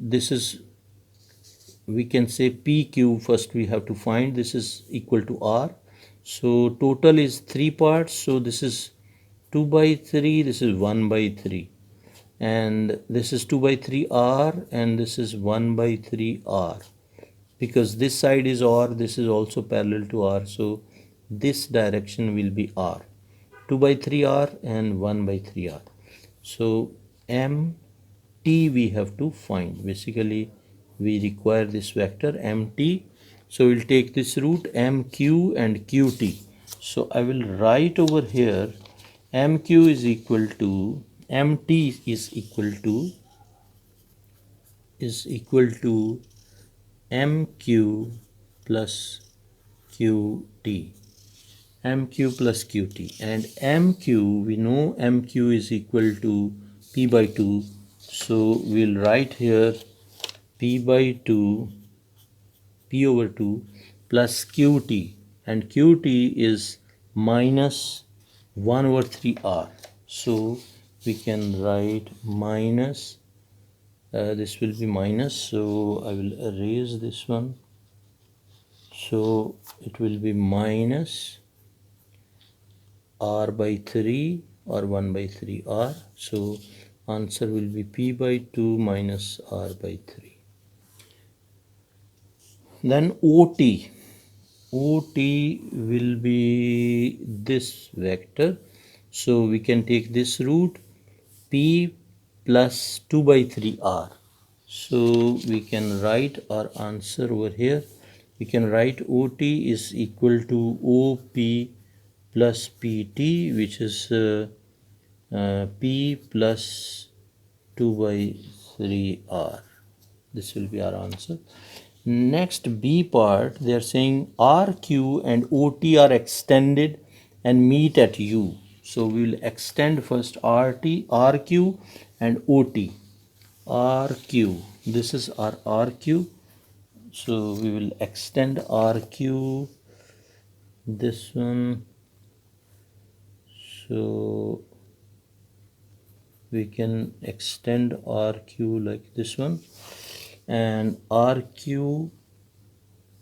can say PQ first. We have to find this is equal to R. So total is 3 parts. So this is 2 by 3. This is 1 by 3. And this is 2 by 3 R, and this is 1 by 3 R. Because this side is R, this is also parallel to R, so this direction will be R. 2 by 3 R and 1 by 3 R. So MT we have to find. Basically, we require this vector MT. So we'll take this route MQ and QT. So I will write over here MQ is equal to MT is equal to MQ plus QT. MQ plus QT, and MQ, we know MQ is equal to P by 2. So we'll write here P by 2, P over 2 plus QT, and QT is minus 1 over 3R. So we can write minus, this will be minus, so I will erase this one. So it will be minus R by 3 or 1 by 3R. So answer will be P by 2 minus R by 3. Then OT. OT will be this vector. So we can take this route P plus 2 by 3R. So we can write our answer over here. We can write OT is equal to OP plus PT, which is P plus 2 by 3R. This will be our answer. Next B part, they are saying RQ and OT are extended and meet at U. So we will extend first RQ and OT. RQ, this is our RQ. So we will extend RQ, this one. So we can extend RQ like this one, and RQ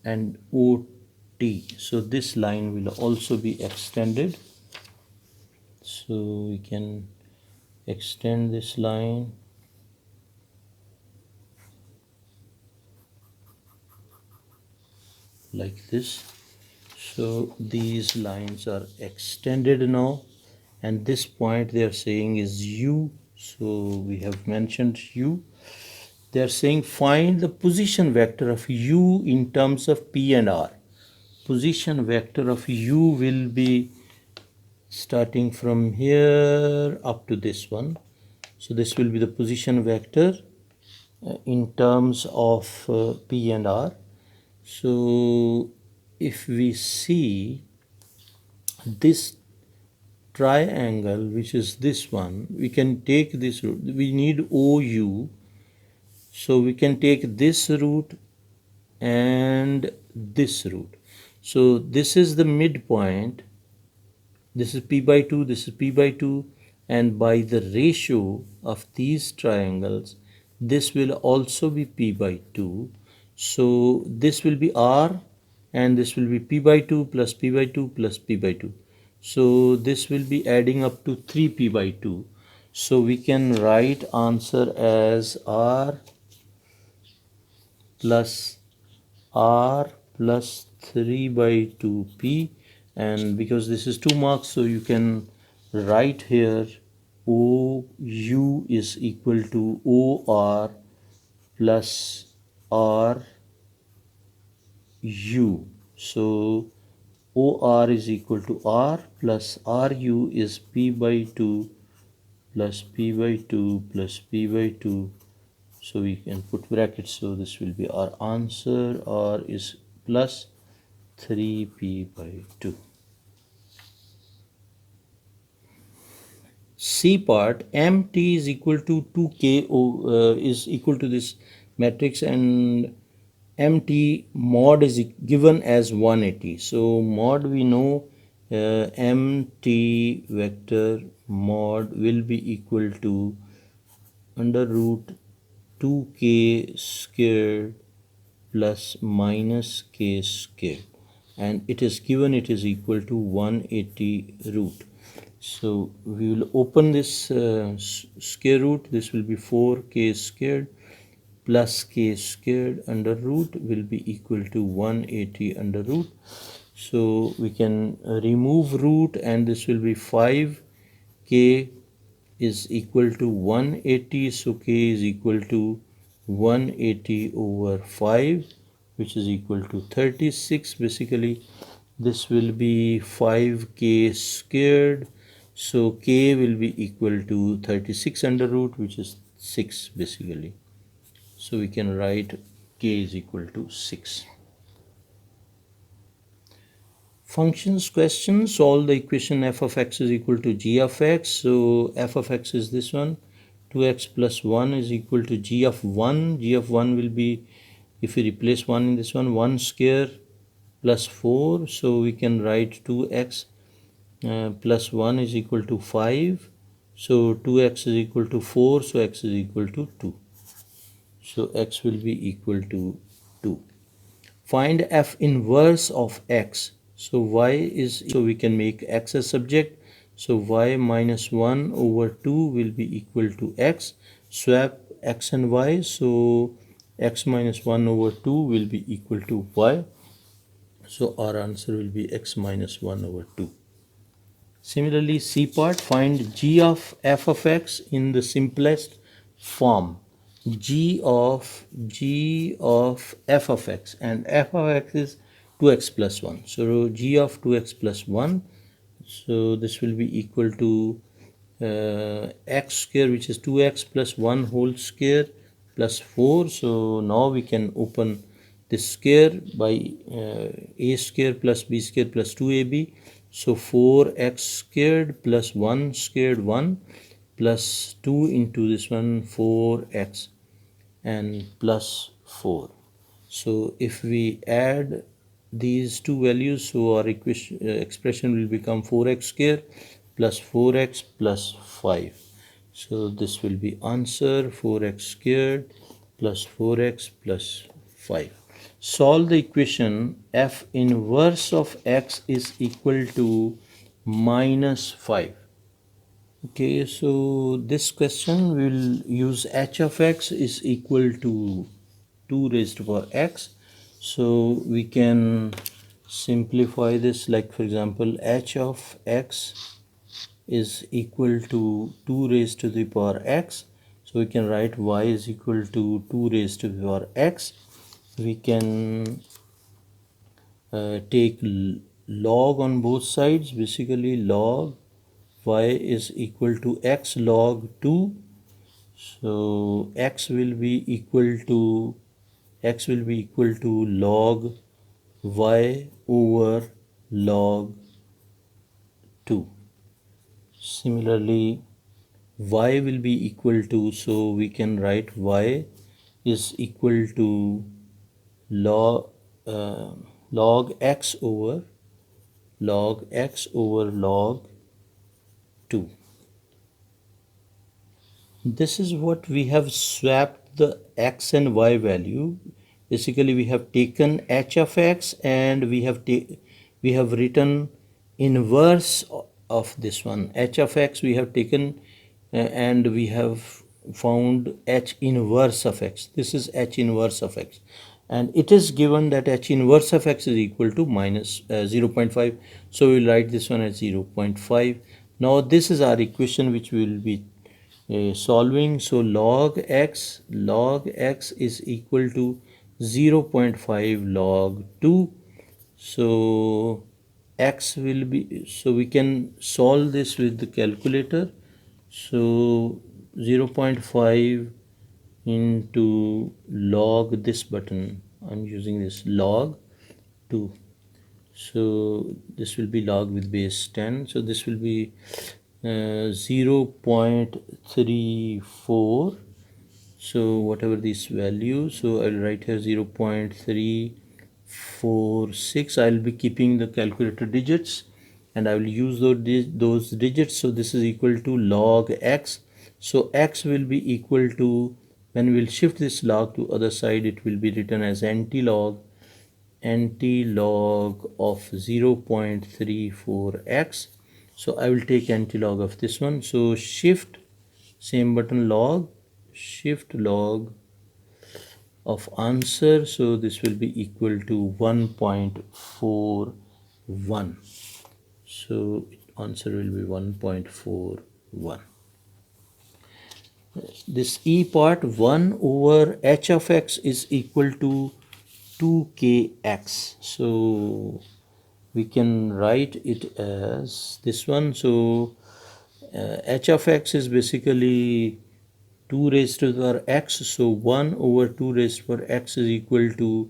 and OT. So this line will also be extended. So we can extend this line like this. So these lines are extended now, and this point they are saying is U. So we have mentioned U. They are saying find the position vector of U in terms of P and R. Position vector of U will be starting from here up to this one. So this will be the position vector in terms of P and R. So if we see this triangle, which is this one, we can take this route. We need OU. So we can take this route and this route. So this is the midpoint. This is P by 2, this is P by 2, and by the ratio of these triangles, this will also be P by 2. So this will be R, and this will be P by 2 plus P by 2 plus P by 2. So this will be adding up to 3P by 2. So we can write answer as R plus R plus 3 by 2P, and because this is 2 marks, so you can write here OU is equal to OR plus R u. So OR is equal to R plus RU is P by 2 plus P by 2 plus P by 2. So we can put brackets. So this will be our answer. R is plus 3P by 2. C part, MT is equal to 2K is equal to this matrix, and MT mod is given as 180. So mod, we know MT vector mod will be equal to under root 2K squared plus minus K squared, and it is given it is equal to 180 root. So we will open this square root. This will be 4K squared plus K squared under root will be equal to 180 under root. So we can remove root, and this will be 5K is equal to 180. So K is equal to 180 over 5, which is equal to 36. Basically this will be 5K squared. So K will be equal to 36 under root, which is 6 basically. So we can write K is equal to 6. Functions question. Solve the equation f of x is equal to g of x. So f of x is this one. 2x plus 1 is equal to g of 1. G of 1 will be, if we replace 1 in this one, 1 square plus 4. So we can write 2x plus 1 is equal to 5. So 2x is equal to 4. So x is equal to 2. So x will be equal to 2. Find f inverse of x. So y is, so we can make x a subject. So y minus 1 over 2 will be equal to x. Swap x and y. So x minus 1 over 2 will be equal to y. So our answer will be x minus 1 over 2. Similarly, C part, find g of f of x in the simplest form. G of f of x, and f of x is 2x plus 1. So g of 2x plus 1, so this will be equal to x square, which is 2x plus 1 whole square plus 4. So now we can open this square by a square plus b square plus 2ab. So 4x squared plus 1 squared 1 plus 2 into this one 4x and plus 4. So if we add these two values, so our expression will become 4x square plus 4x plus 5. So this will be answer 4x squared plus 4x plus 5. Solve the equation f inverse of x is equal to minus 5. Okay, so this question will use h of x is equal to 2 raised to power x. So we can simplify this, like for example h of x is equal to 2 raised to the power x. So we can write y is equal to 2 raised to the power x. We can take log on both sides. Basically log y is equal to x log 2. So x will be equal to log y over log 2. Similarly y will be equal to, so we can write y is equal to log x over log 2. This is what we have swapped the x and y value. Basically we have taken h of x and we have written inverse of this one. H of x we have taken and we have found h inverse of x. This is h inverse of x, and it is given that h inverse of x is equal to minus 0.5. So we will write this one as 0.5. Now this is our equation which we will be solving. So log x is equal to 0.5 log 2. So x will be, so we can solve this with the calculator. So 0.5 into log this button, I'm using this log 2. So this will be log with base 10. So this will be 0.34. So whatever this value, so I'll write here 0.346. I'll be keeping the calculator digits and I will use those digits. So this is equal to log x. So x will be equal to, when we'll shift this log to other side, it will be written as anti-log of 0.34x. So I will take anti-log of this one. So shift, same button, log, shift log of answer. So this will be equal to 1.41. So answer will be 1.41. This E part, 1 over h of x is equal to 2kx. So we can write it as this one. So h of x is basically 2 raised to the power x. So 1 over 2 raised to the power x is equal to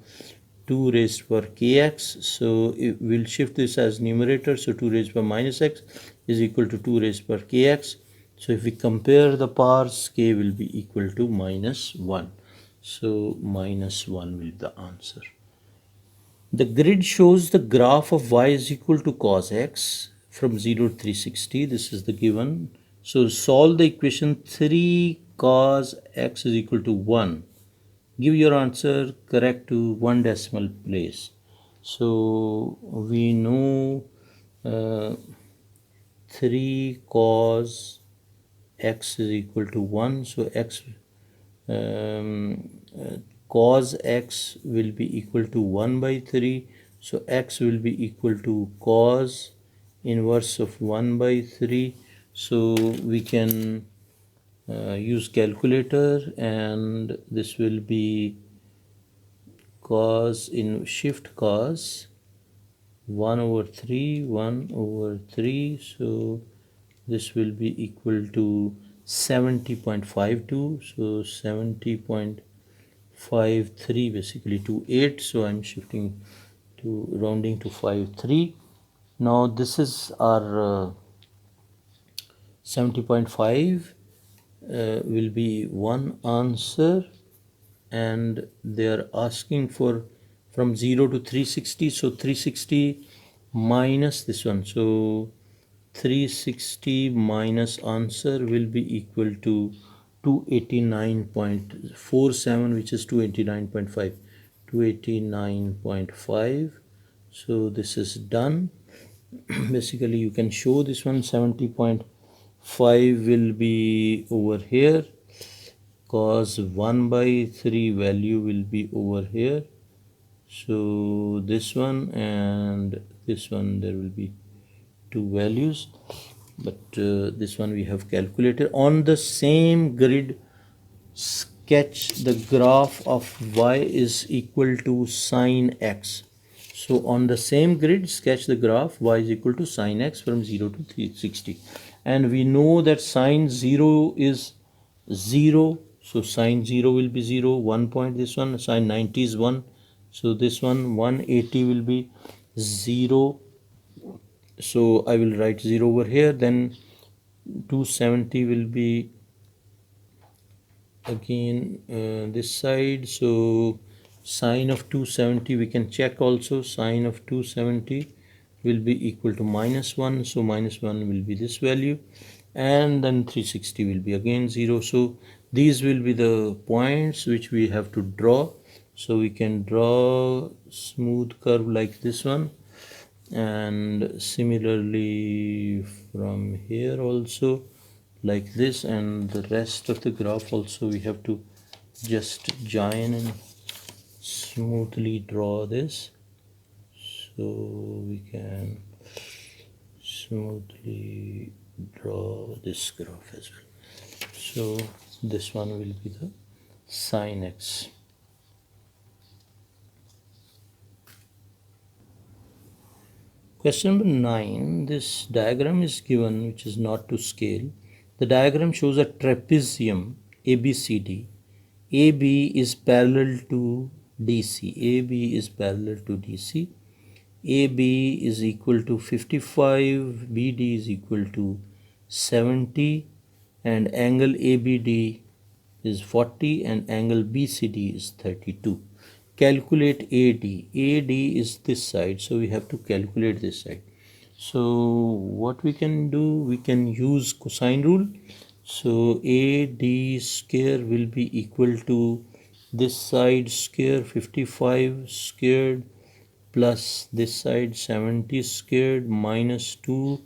2 raised to the power kx. So we'll shift this as numerator. So 2 raised to the power minus x is equal to 2 raised to the power kx. So if we compare the powers, k will be equal to minus 1. So minus 1 will be the answer. The grid shows the graph of y is equal to cos x from 0 to 360. This is the given. So solve the equation 3 cos x is equal to 1. Give your answer correct to one decimal place. So we know 3 cos x is equal to 1. So x cos x will be equal to 1 by 3. So x will be equal to cos inverse of 1 by 3. So we can use calculator, and this will be cos in shift cos 1 over 3, 1 over 3. So this will be equal to 70.52. So 70.53 basically to 8. So I'm shifting to rounding to 53. Now this is our 70.5 will be one answer, and they are asking for from 0 to 360. So 360 minus this one. So 360 minus answer will be equal to 289.47, which is 289.5. 289.5. So this is done. Basically you can show this one. 70.5 will be over here, cos 1 by 3 value will be over here. So this one and this one, there will be two values, but this one we have calculated. On the same grid, sketch the graph of y is equal to sine x. So on the same grid, sketch the graph y is equal to sine x from 0 to 360. And we know that sine 0 is 0. So sine 0 will be 0, 1 point. This one, sine 90 is 1. So this one, 180 will be 0. So I will write 0 over here. Then 270 will be again this side. So sine of 270 we can check also. Sine of 270 will be equal to minus 1. So minus 1 will be this value, and then 360 will be again 0. So these will be the points which we have to draw. So we can draw smooth curve like this one, and similarly from here also like this, and the rest of the graph also we have to just join and smoothly draw this. So we can smoothly draw this graph as well. So this one will be the sine x. Question number 9. This diagram is given, which is not to scale. The diagram shows a trapezium ABCD. AB is parallel to DC. AB is parallel to DC. AB is equal to 55, BD is equal to 70, and angle ABD is 40 and angle BCD is 32. Calculate AD. AD is this side, so we have to calculate this side. So what we can do, we can use cosine rule. So AD square will be equal to this side square 55 squared plus this side 70 squared minus 2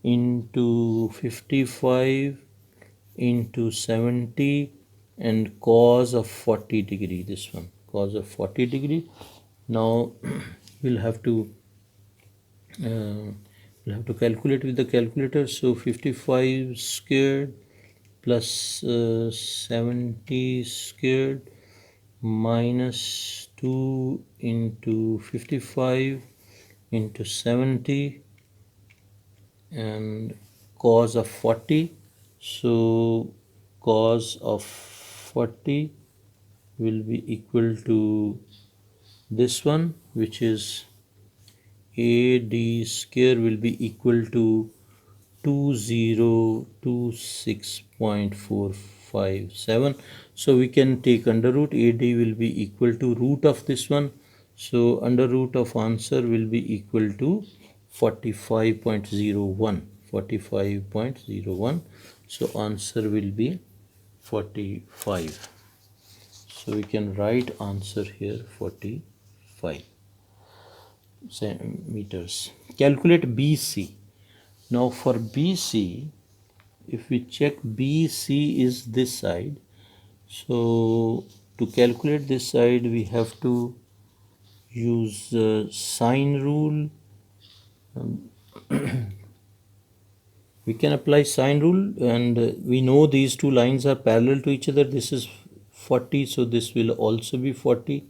into 55 into 70 and cos of 40 degree, this one cos of 40 degree. Now we'll have to calculate with the calculator. So 55 squared plus 70 squared minus 2 into 55 into 70 and cos of 40. So cos of 40 will be equal to this one, which is AD square will be equal to 2026.457. So we can take under root. AD will be equal to root of this one. So under root of answer will be equal to 45.01. 45.01. So answer will be 45. So we can write answer here 45 meters. Calculate BC. Now for BC, if we check, BC is this side. So to calculate this side, we have to use sine rule. We can apply sine rule, and we know these two lines are parallel to each other. This is 40, so this will also be 40.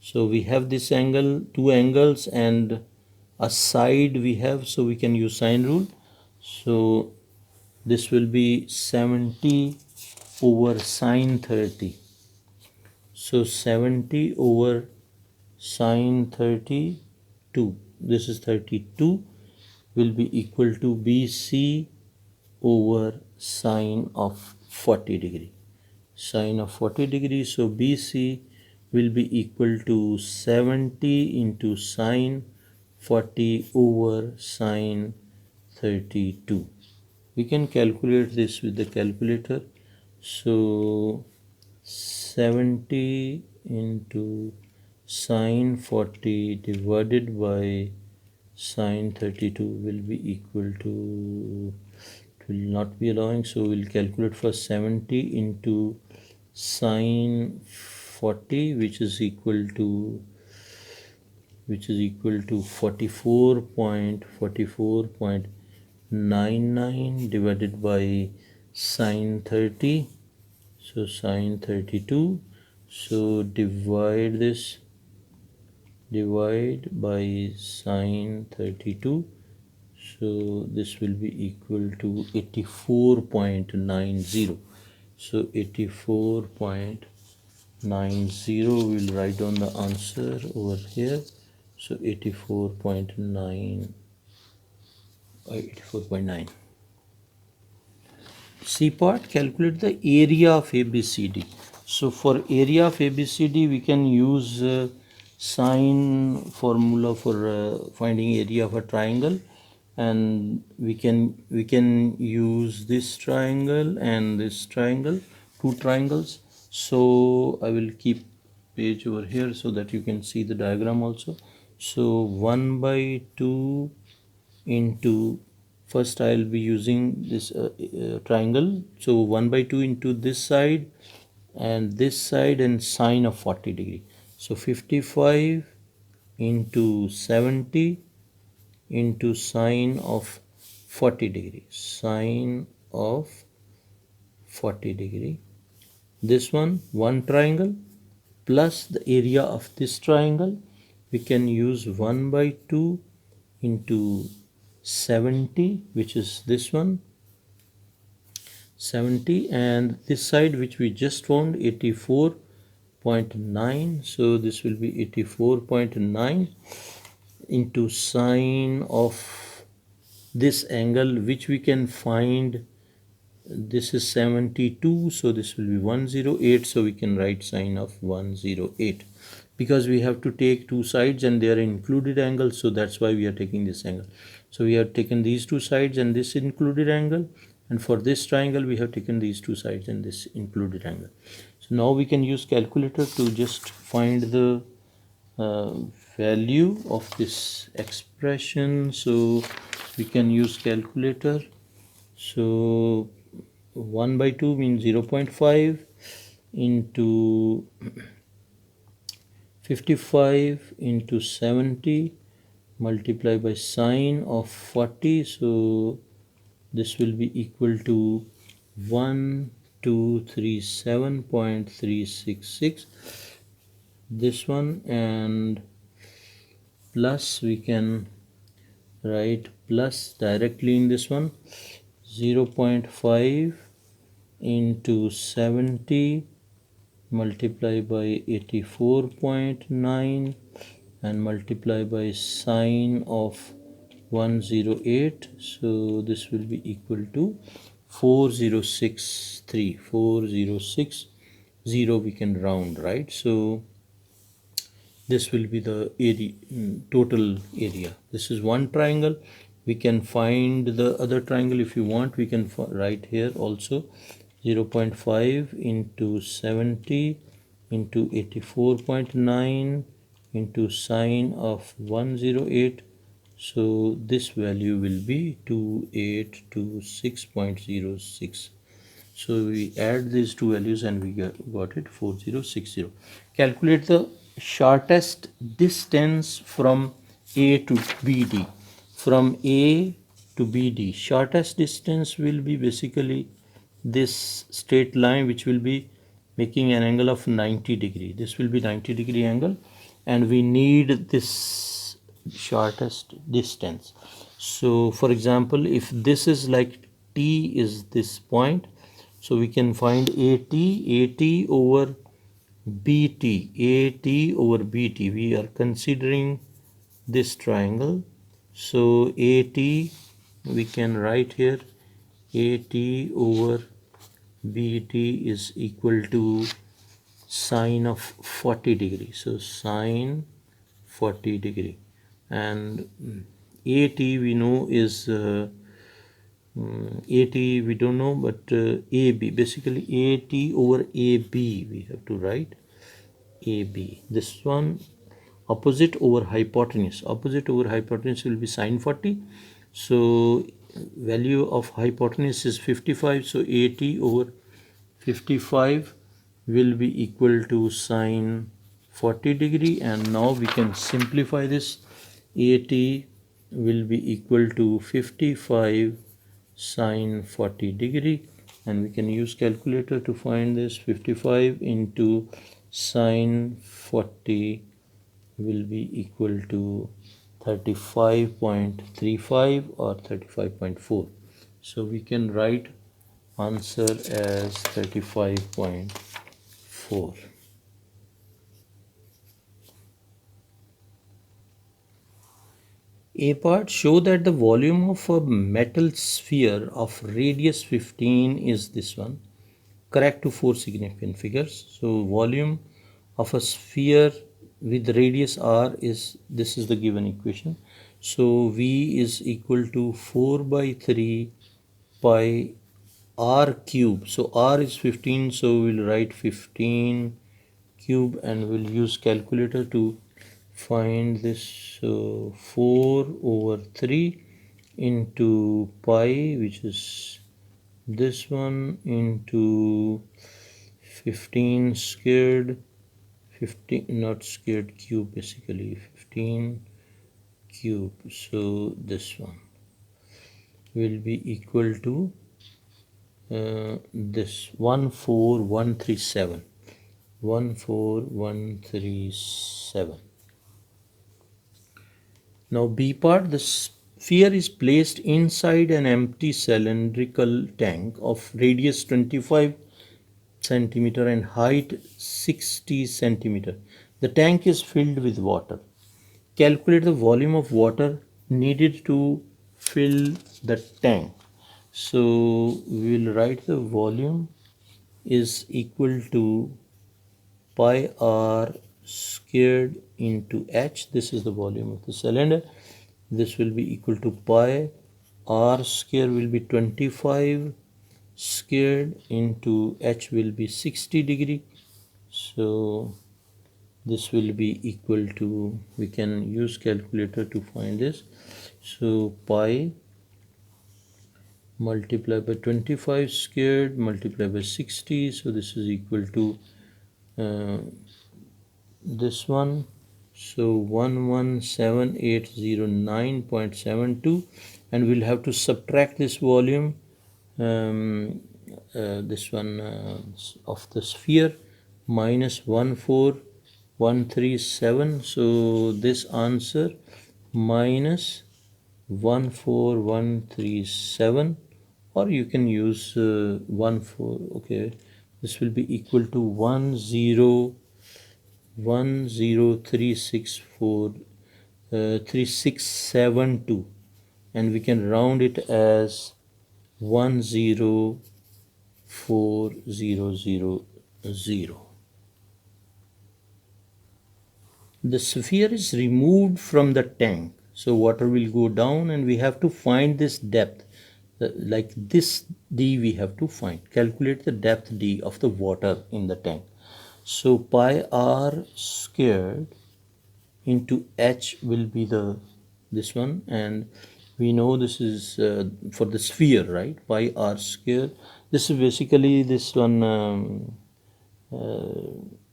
So we have this angle, two angles, and a side we have, so we can use sine rule. So this will be 70 over sine 30. So 70 over sine 32, this is 32, will be equal to BC over sine of 40 degree. Sine of 40 degree, so BC will be equal to 70 into sine 40 over sine 32. We can calculate this with the calculator. So 70 into sine 40 divided by sine 32 will be equal to, it will not be allowing, so we'll calculate for 70 into sine 40, which is equal to 44.99 divided by sine 30. So sine 32, so divide by sine 32, so this will be equal to 84.90. so 84.90, we'll write down the answer over here. So 84.9. C part, calculate the area of ABCD. So for area of ABCD, we can use sine formula for finding area of a triangle, and we can use this triangle and this triangle, two triangles. So I will keep page over here so that you can see the diagram also. So 1 by 2 into, first I'll be using this triangle. So 1 by 2 into this side and this side and sine of 40 degree. So 55 into 70 into sine of 40 degree. Sine of 40 degree. This one triangle plus the area of this triangle. We can use 1 by 2 into 70, which is this one, 70, and this side which we just found 84.9, so this will be 84.9 into sine of this angle which we can find. This is 72, so this will be 108, so we can write sine of 108 because we have to take two sides and they are included angles, so that's why we are taking this angle. So we have taken these two sides and this included angle, and for this triangle we have taken these two sides and this included angle. So now we can use calculator to just find the value of this expression. So we can use calculator. So 1 by 2 means 0.5 into 55 into 70 multiply by sine of 40, so this will be equal to 1237.366, this one, and plus we can write plus directly in this one, 0.5 into 70 multiply by 84.9 and multiply by sine of 108, so this will be equal to 4060 we can round, right? So this will be the area, total area. This is one triangle. We can find the other triangle if you want. We can write here also 0.5 into 70 into 84.9 into sine of 108. So this value will be 2826.06. So we add these two values and we got it 4060. Calculate the shortest distance from A to BD. From A to BD, shortest distance will be basically this straight line which will be making an angle of 90 degree. This will be 90 degree angle, and we need this shortest distance. So for example, if this is like T is this point, so we can find AT over BT, AT over BT. We are considering this triangle. So AT, we can write here AT over BT is equal to sine of 40 degree. So sine 40 degree, and AT we know is AT we don't know, but AB, basically AT over AB we have to write AB. This one opposite over hypotenuse. Opposite over hypotenuse will be sine 40. So value of hypotenuse is 55. So AT over 55 will be equal to sine 40 degree, and now we can simplify this. AT will be equal to 55 sine 40 degree, and we can use calculator to find this. 55 into sine 40 will be equal to 35.35 or 35.4. So we can write answer as 35.4. A part, show that the volume of a metal sphere of radius 15 is this one. Correct to four significant figures. So volume of a sphere with radius r is, this is the given equation. So V is equal to 4 by 3 pi r cube. So r is 15, so we'll write 15 cube and we'll use calculator to find this. So 4 over 3 into pi, which is this one, into 15 squared, 15 not squared, cube, basically 15 cube. So this one will be equal to this 14137. 14137. Now B part, the sphere is placed inside an empty cylindrical tank of radius 25 centimeter and height 60 centimeter. The tank is filled with water. Calculate the volume of water needed to fill the tank. So we will write the volume is equal to pi r squared into h. This is the volume of the cylinder. This will be equal to pi r square will be 25 squared into h will be 60 degree. So this will be equal to, we can use calculator to find this. So pi multiplied by 25 squared multiplied by 60, so this is equal to this one, so 117,809.72, and we'll have to subtract this volume, this one of the sphere, minus 14137. So this answer minus 14137, or you can use 14. Okay, this will be equal to 10364 3672, and we can round it as 104,000. The sphere is removed from the tank, so water will go down, and we have to find this depth. Like this d we have to find. Calculate the depth d of the water in the tank. So pi r squared into h will be this one, and we know this is for the sphere, right? Pi r squared. This is basically this one.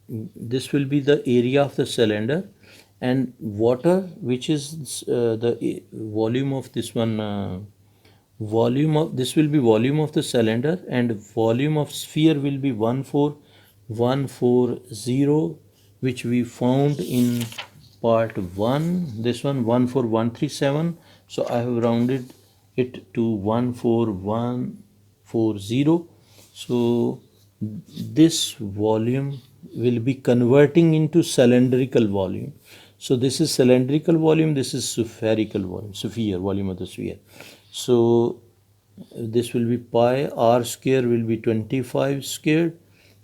This will be the area of the cylinder, and water, which is the volume of this one. Volume of this will be volume of the cylinder, and volume of sphere will be 14140, which we found in part 1. This one 14137. So I have rounded it to 14140. So this volume will be converting into cylindrical volume. So this is cylindrical volume, this is spherical volume, sphere, volume of the sphere. So this will be pi r square will be 25 squared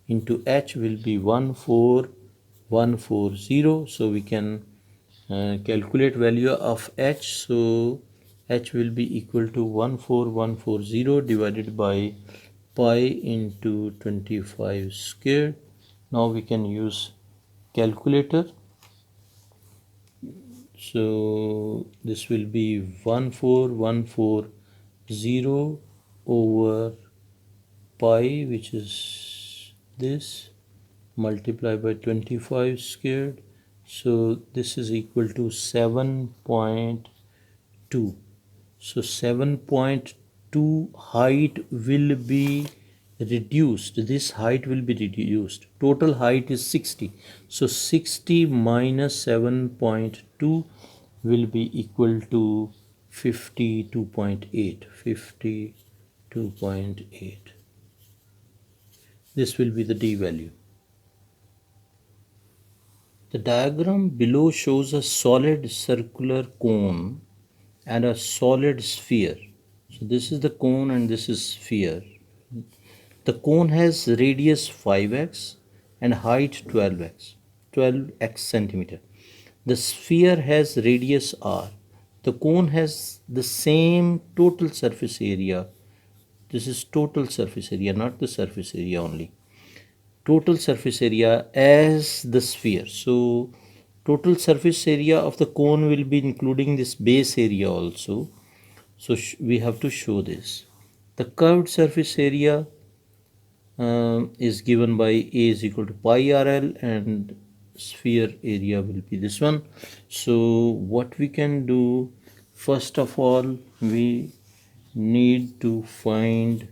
into h will be 14140. So we can calculate value of h. So h will be equal to 14140 divided by pi into 25 squared. Now we can use calculator. So this will be 14140 over pi, which is this, multiplied by 25 squared. So this is equal to 7.2. So 7.2 height will be reduced. This height will be reduced. Total height is 60. So 60 minus 7.2 will be equal to 52.8. 52.8. This will be the d value. The diagram below shows a solid circular cone and a solid sphere. So this is the cone and this is sphere. The cone has radius 5x and height 12x centimeter. The sphere has radius r. The cone has the same total surface area. This is total surface area, not the surface area only. Total surface area as the sphere. So total surface area of the cone will be including this base area also. So we have to show this. The curved surface area is given by A is equal to pi RL, and sphere area will be this one. So what we can do, first of all, we need to find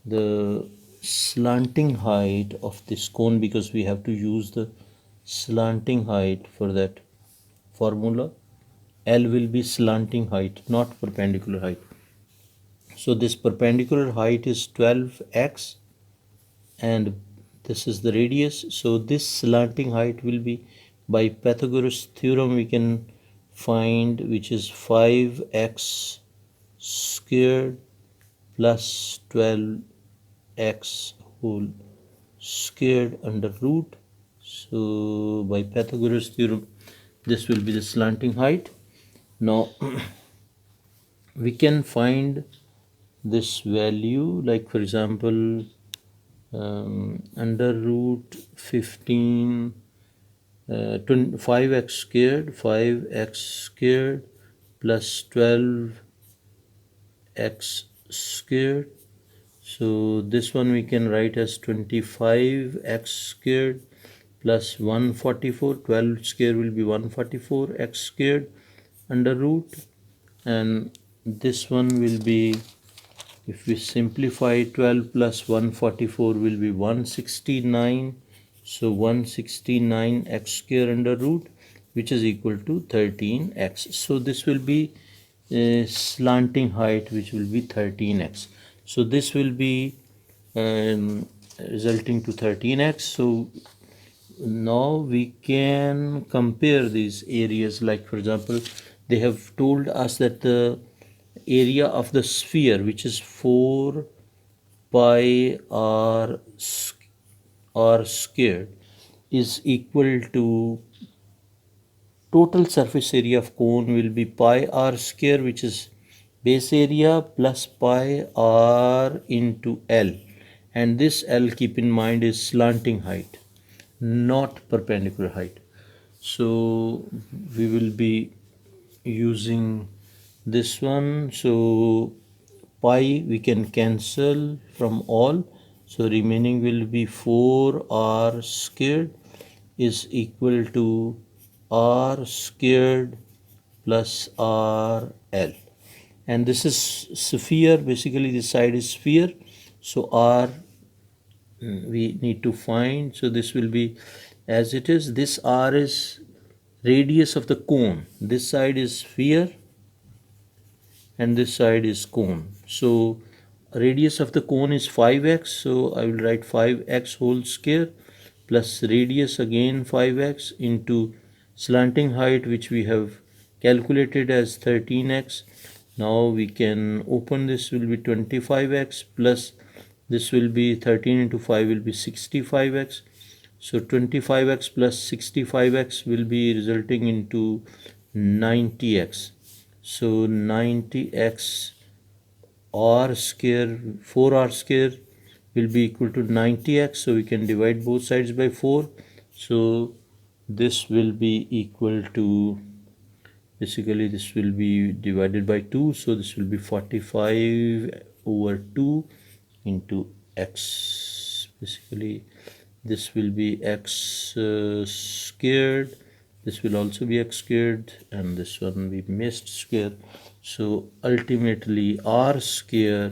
the slanting height of this cone, because we have to use the slanting height for that formula. L will be slanting height, not perpendicular height. So this perpendicular height is 12x and this is the radius. So this slanting height will be, by Pythagoras theorem we can find, which is 5x squared plus 12x whole squared under root. So by Pythagoras theorem this will be the slanting height. Now we can find this value, like for example under root 15 5x squared plus 12x squared. So this one we can write as 25x squared plus 144. 12 square will be 144 x squared under root, and this one will be, if we simplify, 12 plus 144 will be 169. So 169 x square under root, which is equal to 13x. So this will be slanting height, which will be 13x. So this will be resulting to 13x. So now we can compare these areas. Like for example, they have told us that the area of the sphere, which is 4 pi r squared, is equal to total surface area of cone will be pi r square, which is base area, plus pi r into L, and this L, keep in mind, is slanting height, not perpendicular height. So we will be using this one. So pi we can cancel from all, so remaining will be 4r squared is equal to r squared plus rl, and this is sphere. Basically this side is sphere, so r we need to find. So this will be as it is. This r is radius of the cone. This side is sphere and this side is cone. So radius of the cone is 5x, so I will write 5x whole square plus radius again 5x into slanting height, which we have calculated as 13x. Now we can open this, will be 25x plus this will be 13 into 5 will be 65x. So 25x plus 65x will be resulting into 90x. So 90x r square, 4r square will be equal to 90x. So we can divide both sides by 4. So this will be equal to, basically this will be divided by 2. So this will be 45 over 2 into x. Basically this will be x squared. This will also be x squared, and this one we missed square. So ultimately r square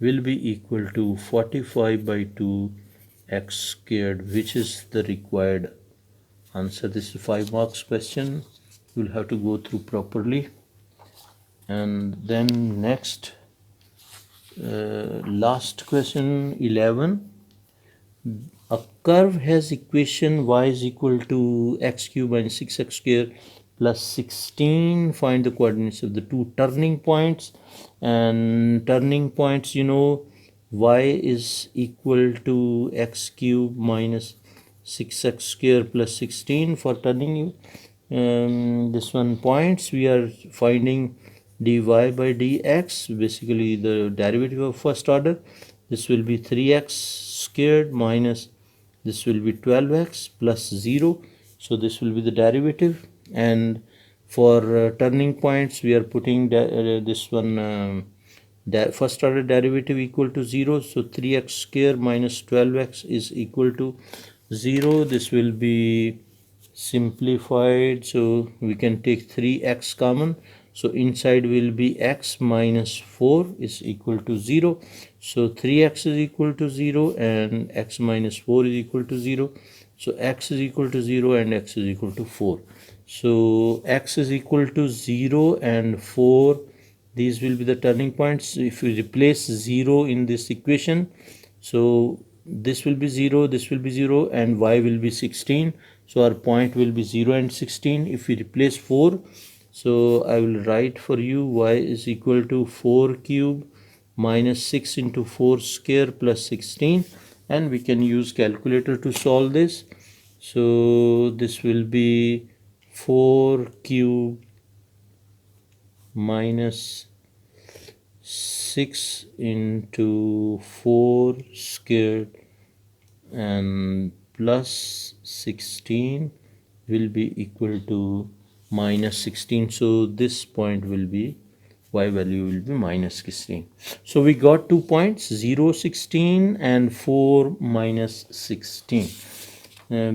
will be equal to 45 by 2 x squared, which is the required answer. This is a 5 marks question. You will have to go through properly. And then next, last question 11. A curve has equation y is equal to x cube minus 6x square plus 16. Find the coordinates of the two turning points. And turning points, you know, y is equal to x cube minus 6x square plus 16 for turning this one points. We are finding dy by dx, basically the derivative of first order. This will be 3x squared minus this will be 12x plus 0. So this will be the derivative, and for turning points we are putting this one first order derivative equal to 0. So 3x squared minus 12x is equal to 0. This will be simplified, so we can take 3x common. So inside will be x minus 4 is equal to 0. So 3x is equal to 0 and x minus 4 is equal to 0. So x is equal to 0 and x is equal to 4. So x is equal to 0 and 4. These will be the turning points. If we replace 0 in this equation, so this will be 0, this will be 0, and y will be 16. So our point will be 0 and 16. If we replace 4, so I will write for you y is equal to 4 cube minus 6 into 4 square plus 16, and we can use calculator to solve this. So this will be 4 cube minus 6 into 4 squared and plus 16 will be equal to minus 16. So this point will be, y value will be minus 16. So we got 2 points, 0, 16 and 4 minus 16.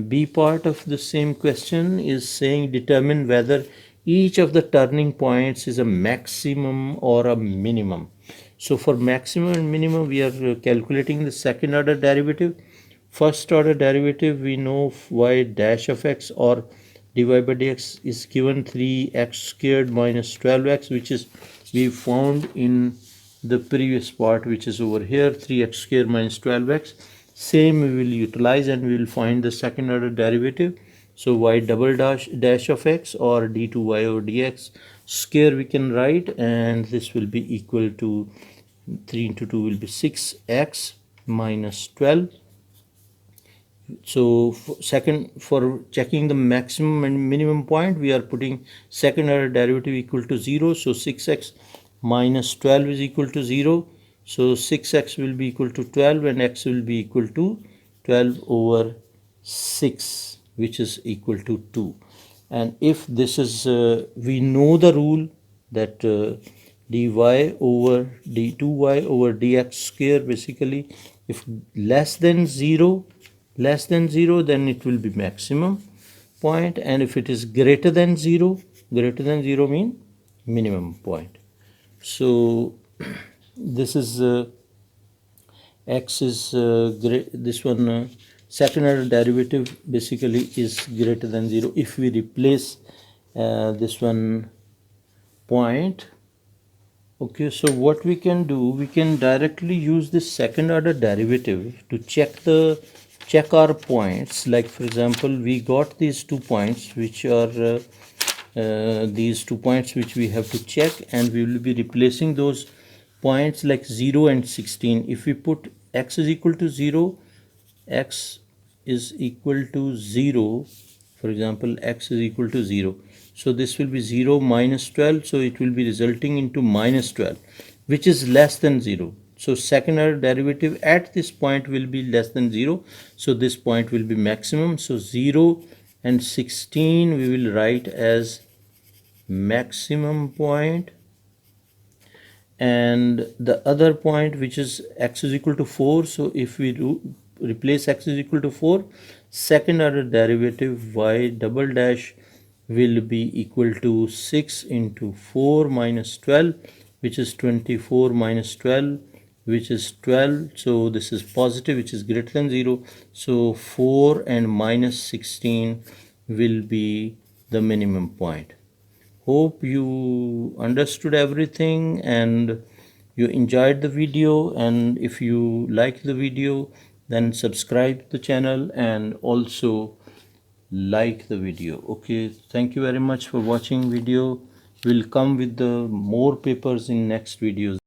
B part of the same question is saying determine whether each of the turning points is a maximum or a minimum. So for maximum and minimum, we are calculating the second order derivative. First order derivative, we know y dash of x or dy by dx is given 3x squared minus 12x, which is we found in the previous part, which is over here, 3x squared minus 12x. Same we will utilize and we will find the second order derivative. So y double dash of x or d2y over dx square we can write, and this will be equal to 3 into 2 will be 6x minus 12. So for checking the maximum and minimum point, we are putting second order derivative equal to 0. So 6x minus 12 is equal to 0. So 6x will be equal to 12 and x will be equal to 12 over 6, which is equal to 2. And if this is, we know the rule that dy over d2y over dx square, basically if less than 0, then it will be maximum point, and if it is greater than 0 mean minimum point. So this is x is this one second order derivative basically is greater than 0. If we replace this one point, okay, so what we can do, we can directly use this second order derivative to check our points. Like for example, we got these 2 points which are these 2 points which we have to check, and we will be replacing those points like 0 and 16. If we put x is equal to 0, x is equal to 0, for example x is equal to 0, so this will be 0 minus 12, so it will be resulting into minus 12, which is less than 0. So second order derivative at this point will be less than 0, so this point will be maximum. So 0 and 16 we will write as maximum point, and the other point which is x is equal to 4, so if we replace x is equal to 4, second order derivative y double dash will be equal to 6 into 4 minus 12, which is 24 minus 12, which is 12. So this is positive, which is greater than 0. So 4 and minus 16 will be the minimum point. Hope you understood everything and you enjoyed the video, and if you like the video, then subscribe the channel and also like the video. Okay, thank you very much for watching video. We'll come with the more papers in next videos.